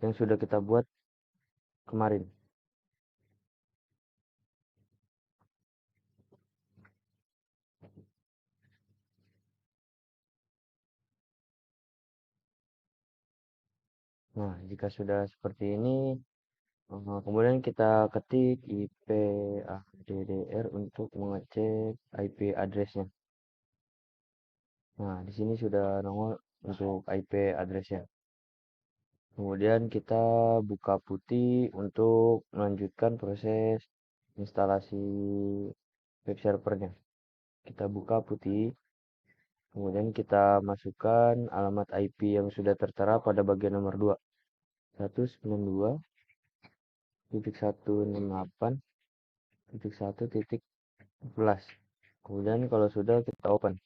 yang sudah kita buat kemarin. Nah, jika sudah seperti ini, kemudian kita ketik IPADDR untuk mengecek IP addressnya. Nah, di sini sudah nongol untuk IP addressnya. Kemudian kita buka putih untuk melanjutkan proses instalasi web servernya. Kita buka putih, kemudian kita masukkan alamat IP yang sudah tertera pada bagian nomor 2. 192.168.1.11. Kemudian kalau sudah kita open.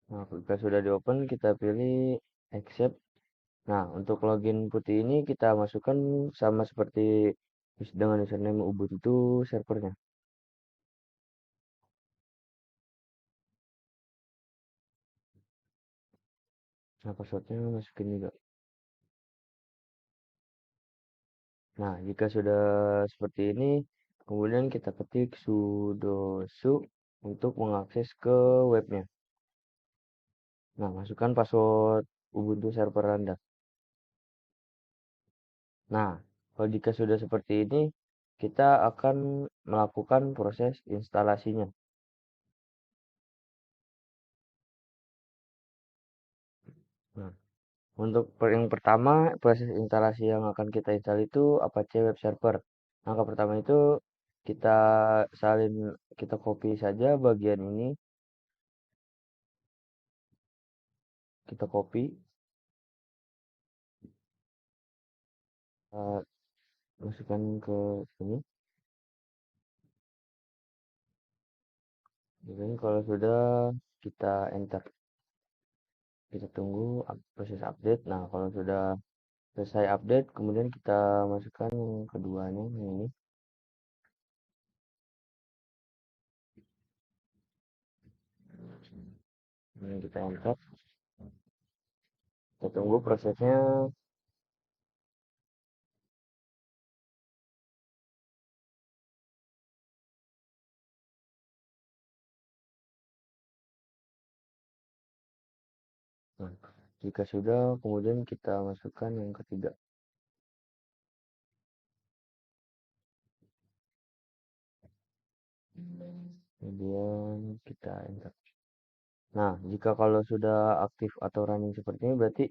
Nah, jika sudah di open kita pilih accept Nah, untuk login putih ini kita masukkan sama seperti dengan username Ubuntu servernya. Nah, passwordnya masukin juga. Nah, jika sudah seperti ini, kemudian kita ketik sudo su untuk mengakses ke webnya. Nah, masukkan password Ubuntu server Anda. Nah, kalau jika sudah seperti ini, kita akan melakukan proses instalasinya. Nah, untuk yang pertama, proses instalasi yang akan kita install itu Apache Web Server. Langkah pertama itu kita salin, kita copy saja bagian ini, kita copy, eh, masukkan ke sini. Jadi kalau sudah kita enter, kita tunggu proses update. Nah, kalau sudah selesai update, kemudian kita masukkan yang keduanya, yang ini. Kemudian kita enter, kita tunggu prosesnya. Nah, jika sudah, kemudian kita masukkan yang ketiga. Kemudian kita enter. Nah, jika kalau sudah aktif atau running seperti ini, berarti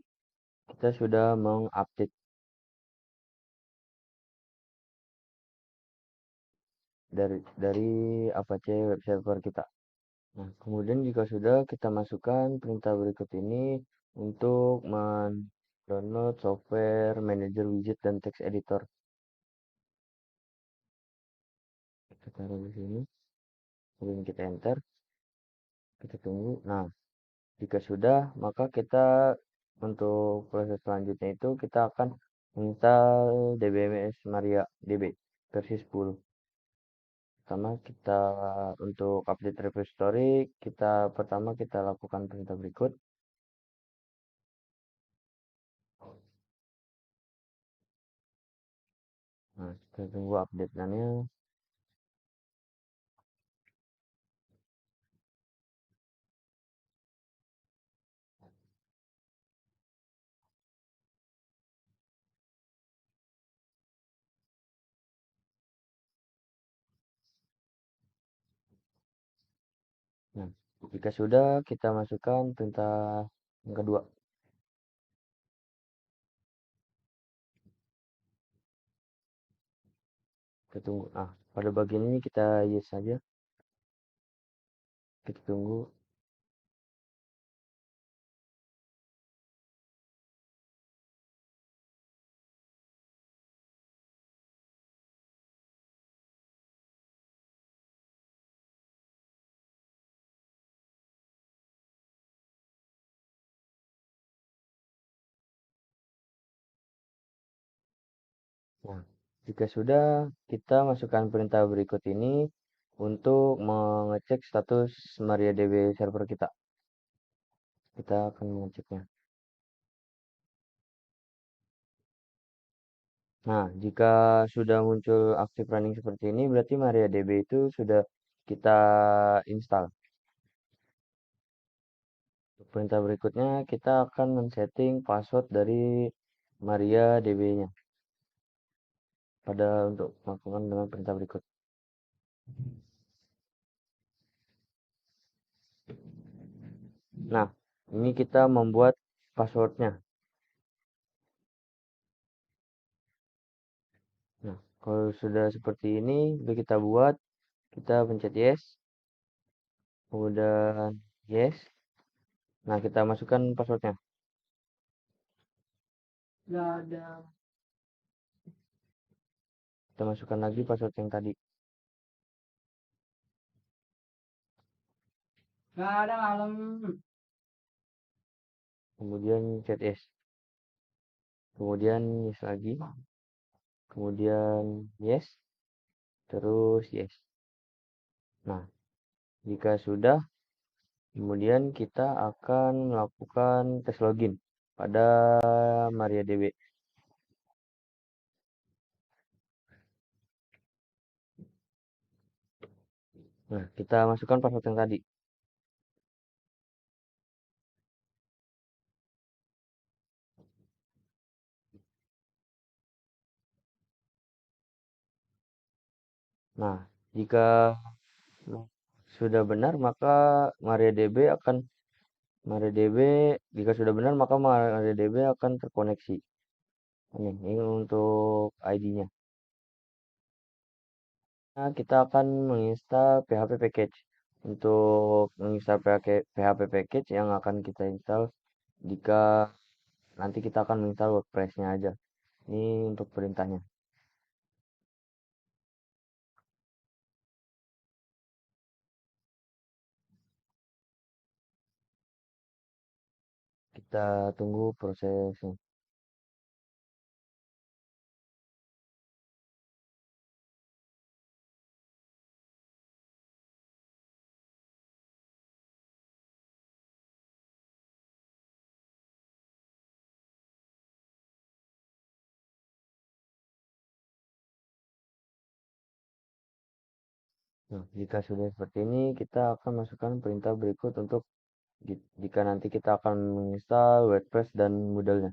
kita sudah mengupdate dari Apache web server kita. Nah, kemudian jika sudah, kita masukkan perintah berikut ini untuk mendownload software manager widget dan text editor. Kita taruh di sini, kemudian kita enter, kita tunggu. Nah, jika sudah, maka kita untuk proses selanjutnya itu kita akan install DBMS Maria DB versi 10. Pertama kita untuk update repository, pertama kita lakukan perintah berikut. Nah, kita tunggu update-nya. Nah, jika sudah, kita masukkan perintah yang kedua. Kita tunggu. Nah, pada bagian ini kita yes saja. Kita tunggu. Nah, jika sudah, kita masukkan perintah berikut ini untuk mengecek status MariaDB server kita. Kita akan mengeceknya. Nah, jika sudah muncul aktif running seperti ini, berarti MariaDB itu sudah kita install. Untuk perintah berikutnya, kita akan men-setting password dari MariaDB-nya pada untuk melakukan dengan perintah berikut. Nah, ini kita membuat passwordnya. Nah, kalau sudah seperti ini, udah kita buat, kita pencet yes, kemudian yes. Nah, kita masukkan passwordnya. Kita masukkan lagi password yang tadi. Kemudian chat yes. kemudian yes lagi, kemudian yes, terus yes. Nah, jika sudah, kemudian kita akan melakukan tes login pada MariaDB. Nah, kita masukkan password yang tadi. Nah, jika sudah benar, maka MariaDB akan MariaDB jika sudah benar, maka MariaDB akan terkoneksi. Ini untuk ID-nya. Nah, kita akan menginstal PHP package. Untuk menginstal PHP package yang akan kita install jika nanti kita akan menginstal WordPress-nya aja. Ini untuk perintahnya. Kita tunggu prosesnya. Nah, jika sudah seperti ini, kita akan masukkan perintah berikut untuk jika nanti kita akan menginstal WordPress dan Moodle-nya.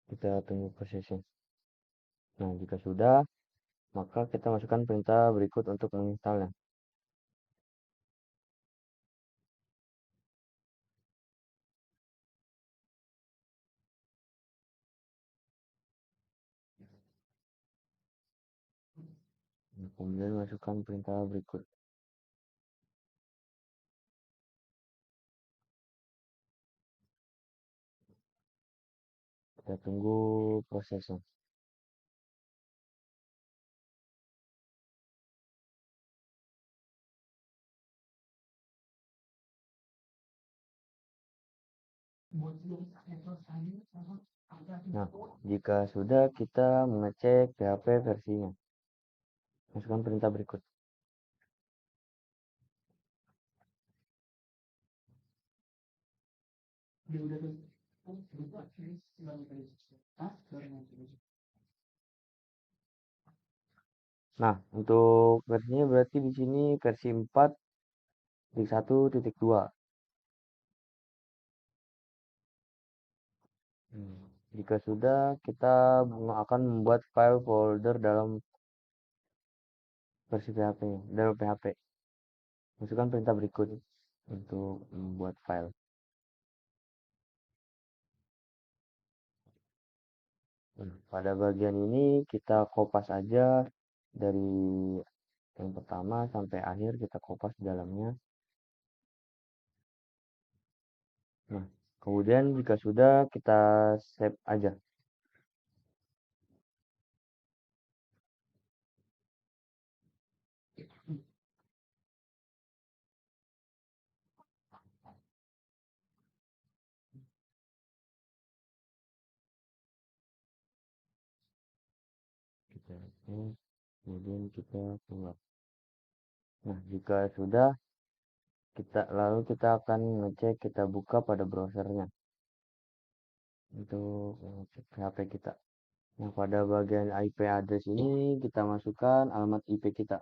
Kita tunggu prosesnya. Nah, jika sudah, maka kita masukkan perintah berikut untuk menginstalnya. Nah, kemudian masukkan perintah berikut. Kita tunggu prosesnya. Nah, jika sudah, kita mengecek PHP versinya. Masukkan perintah berikut. Nah, untuk versinya berarti di sini versi 4.1.2. Jika sudah, kita akan membuat file folder dalam versi PHP, dalam PHP. Masukkan perintah berikut untuk membuat file. Pada bagian ini kita kopas aja dari yang pertama sampai akhir kita kopas di dalamnya. Nah, kemudian jika sudah kita save aja. Kita save, kemudian kita keluar. Nah, jika sudah lalu kita akan ngecek, kita buka pada browsernya untuk ngecek PHP kita. Nah, pada bagian IP address ini kita masukkan alamat IP kita.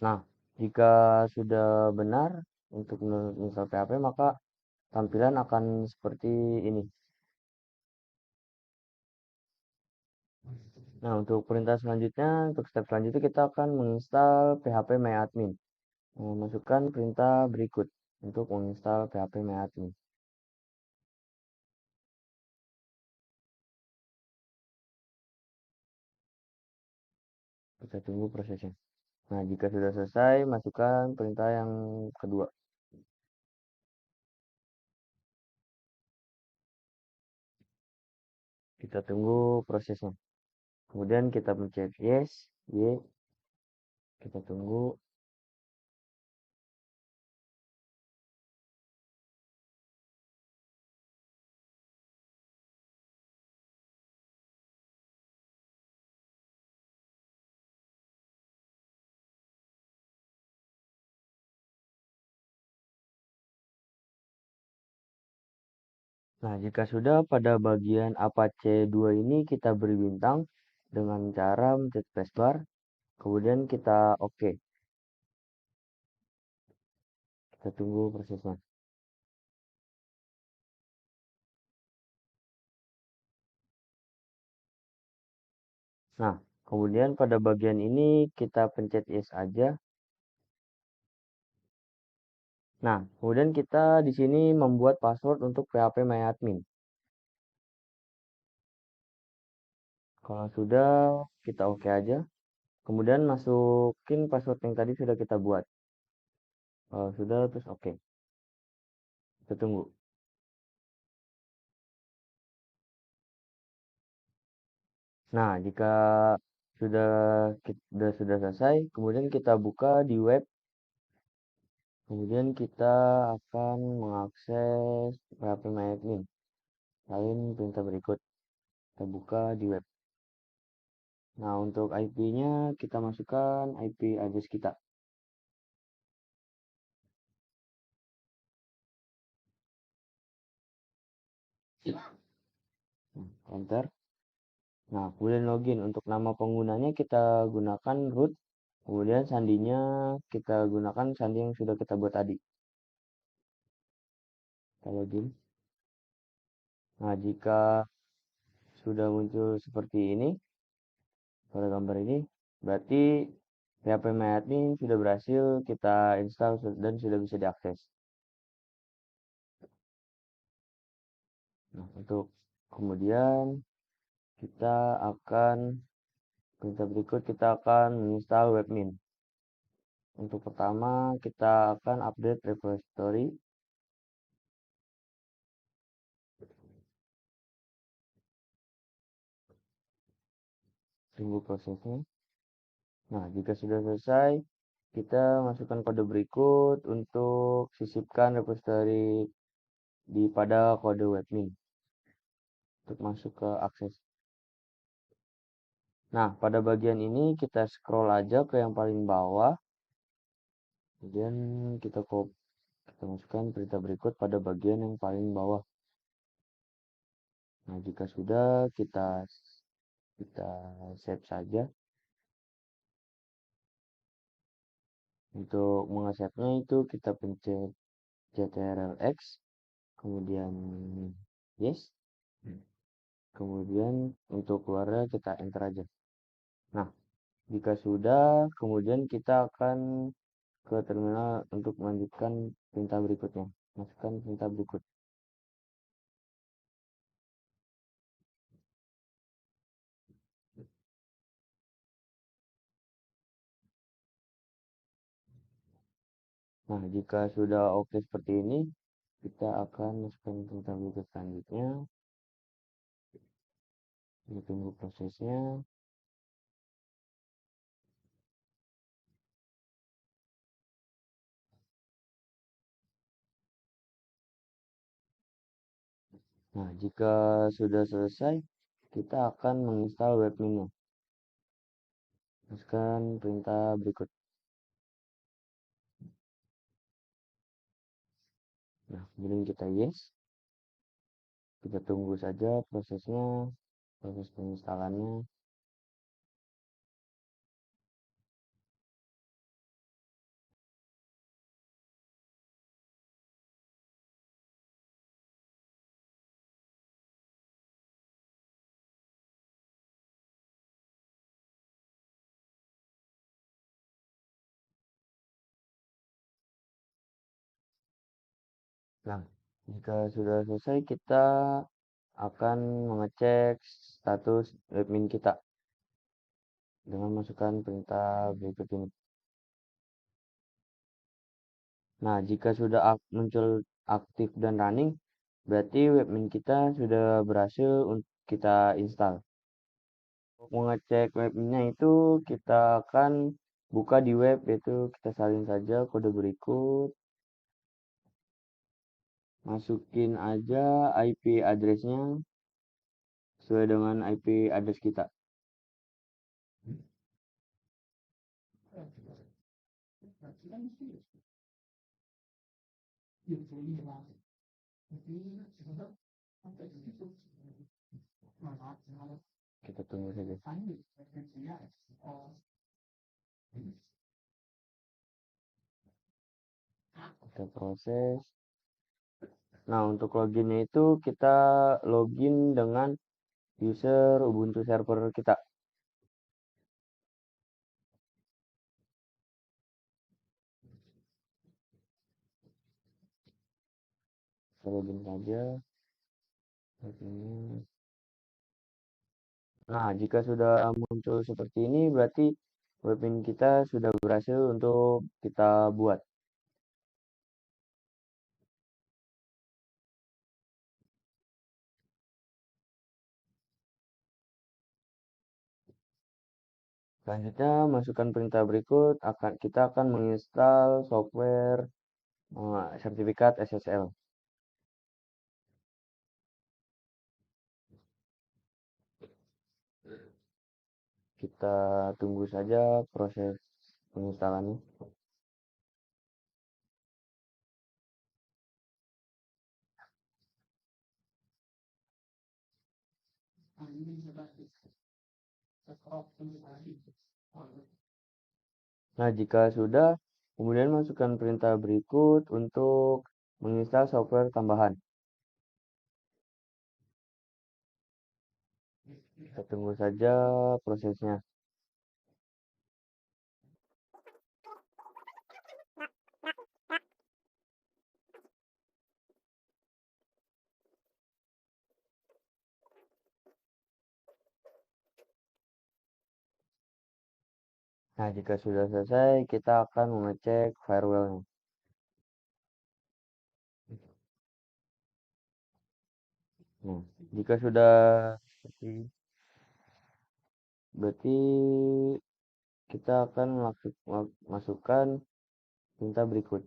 Nah, jika sudah benar untuk menginstal PHP, maka tampilan akan seperti ini. Nah, untuk perintah selanjutnya, untuk step selanjutnya kita akan menginstal PHP MyAdmin. Masukkan perintah berikut untuk menginstal PHP MyAdmin. Kita tunggu prosesnya. Nah, jika sudah selesai, masukkan perintah yang kedua. Kita tunggu prosesnya. Kemudian kita pencet yes, y, kita tunggu. Nah, jika sudah pada bagian Apache 2 ini kita beri bintang dengan cara mencet spacebar, kemudian kita oke. Kita tunggu prosesnya. Nah, kemudian pada bagian ini kita pencet yes aja. Nah, kemudian kita di sini membuat password untuk phpMyAdmin. Kalau sudah, kita oke aja. Kemudian masukin password yang tadi sudah kita buat. Kalau sudah, terus oke. Kita tunggu. Nah, jika sudah sudah selesai, kemudian kita buka di web. Kemudian kita akan mengakses phpMyAdmin. Lain perintah berikut. Kita buka di web. Nah, untuk IP-nya kita masukkan IP address kita. Enter. Nah, kemudian login. Untuk nama penggunanya kita gunakan root. Kemudian sandinya kita gunakan sandi yang sudah kita buat tadi. Kita login. Nah, jika sudah muncul seperti ini, pada gambar ini, berarti phpMyAdmin sudah berhasil kita install dan sudah bisa diakses. Nah, untuk kemudian kita akan perintah berikut kita akan menginstal webmin. Untuk pertama kita akan update repository. Tunggu prosesnya. Nah, jika sudah selesai, kita masukkan kode berikut untuk sisipkan repository pada kode webmin untuk masuk ke akses. Nah, pada bagian ini kita scroll aja ke yang paling bawah. Kemudian kita masukkan perintah berikut pada bagian yang paling bawah. Nah, jika sudah kita save saja. Untuk mengesepnya itu kita pencet CTRL-X, kemudian yes. Kemudian untuk keluarnya kita enter aja. Nah, jika sudah, kemudian kita akan ke terminal untuk melanjutkan perintah berikutnya. Masukkan perintah berikut. Nah, jika sudah oke seperti ini, kita akan masukkan perintah berikut selanjutnya. Kita tunggu prosesnya. Nah, jika sudah selesai, kita akan menginstal webminnya. Masukkan perintah berikut. Nah, kemudian kita yes. Kita tunggu saja prosesnya, proses penginstalannya. Nah, jika sudah selesai, kita akan mengecek status webmin kita dengan masukkan perintah berikut ini. Nah, jika sudah muncul aktif dan running, berarti webmin kita sudah berhasil kita install. Untuk mengecek webnya itu kita akan buka di web, yaitu kita salin saja kode berikut, masukin aja IP addressnya sesuai dengan IP address kita. Kita tunggu saja. Kita proses. Nah, untuk loginnya itu kita login dengan user Ubuntu server kita. Kita login saja. Nah, jika sudah muncul seperti ini, berarti webin kita sudah berhasil untuk kita buat. Selanjutnya, masukkan perintah berikut. Kita akan menginstal software sertifikat SSL. Kita tunggu saja proses penginstalannya. Nah, jika sudah, kemudian masukkan perintah berikut untuk menginstal software tambahan. Kita tunggu saja prosesnya. Nah, jika sudah selesai, kita akan mengecek firewall-nya. Nah, jika sudah seperti berarti kita akan masukkan perintah berikut.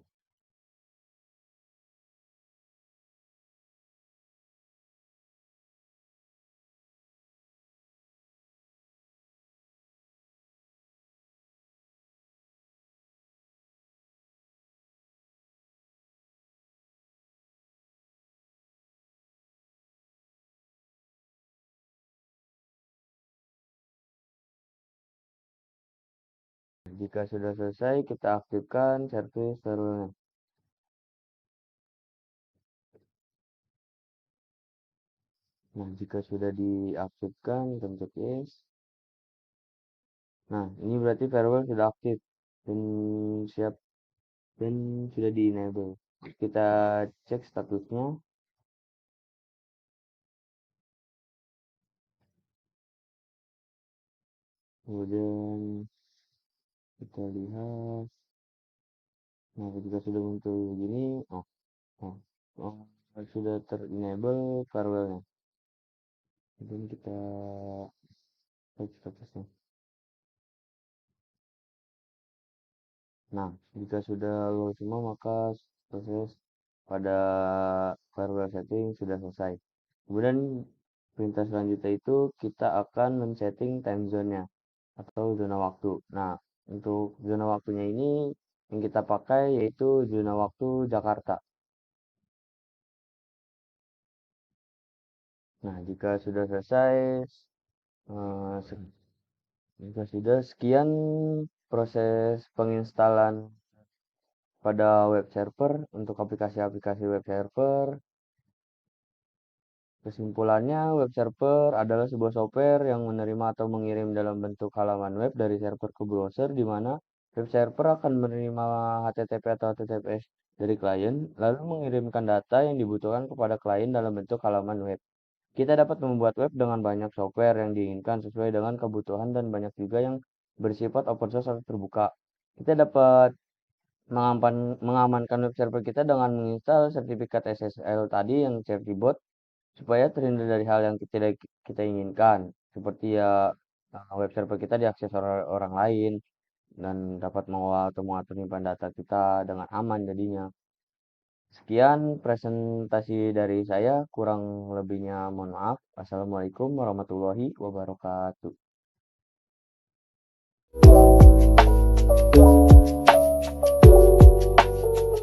Jika sudah selesai, kita aktifkan service firewall-nya. Nah, jika sudah diaktifkan, tentu yes. Nah, ini berarti firewall sudah aktif dan siap dan sudah di-enable. Kita cek statusnya. Kemudian kita lihat. Nah, jika sudah muncul begini, oh, sudah ter-enable firewall-nya. Kemudian kita cek statusnya. Nah, jika sudah lolos semua, maka proses pada firewall setting sudah selesai. Kemudian perintah selanjutnya itu kita akan men-setting time zone-nya atau zona waktu. Nah, untuk zona waktunya ini yang kita pakai yaitu zona waktu Jakarta. Nah, jika sudah selesai, jika sudah sekian proses penginstalan pada web server untuk aplikasi-aplikasi web server. Kesimpulannya, web server adalah sebuah software yang menerima atau mengirim dalam bentuk halaman web dari server ke browser, di mana web server akan menerima HTTP atau HTTPS dari klien, lalu mengirimkan data yang dibutuhkan kepada klien dalam bentuk halaman web. Kita dapat membuat web dengan banyak software yang diinginkan sesuai dengan kebutuhan dan banyak juga yang bersifat open source atau terbuka. Kita dapat mengamankan web server kita dengan menginstal sertifikat SSL tadi yang safety bot supaya terhindar dari hal yang tidak kita inginkan, seperti ya web server kita diakses oleh orang lain dan dapat mengolah atau mengatur nyimpan data kita dengan aman jadinya. Sekian presentasi dari saya, kurang lebihnya mohon maaf. Assalamualaikum warahmatullahi wabarakatuh.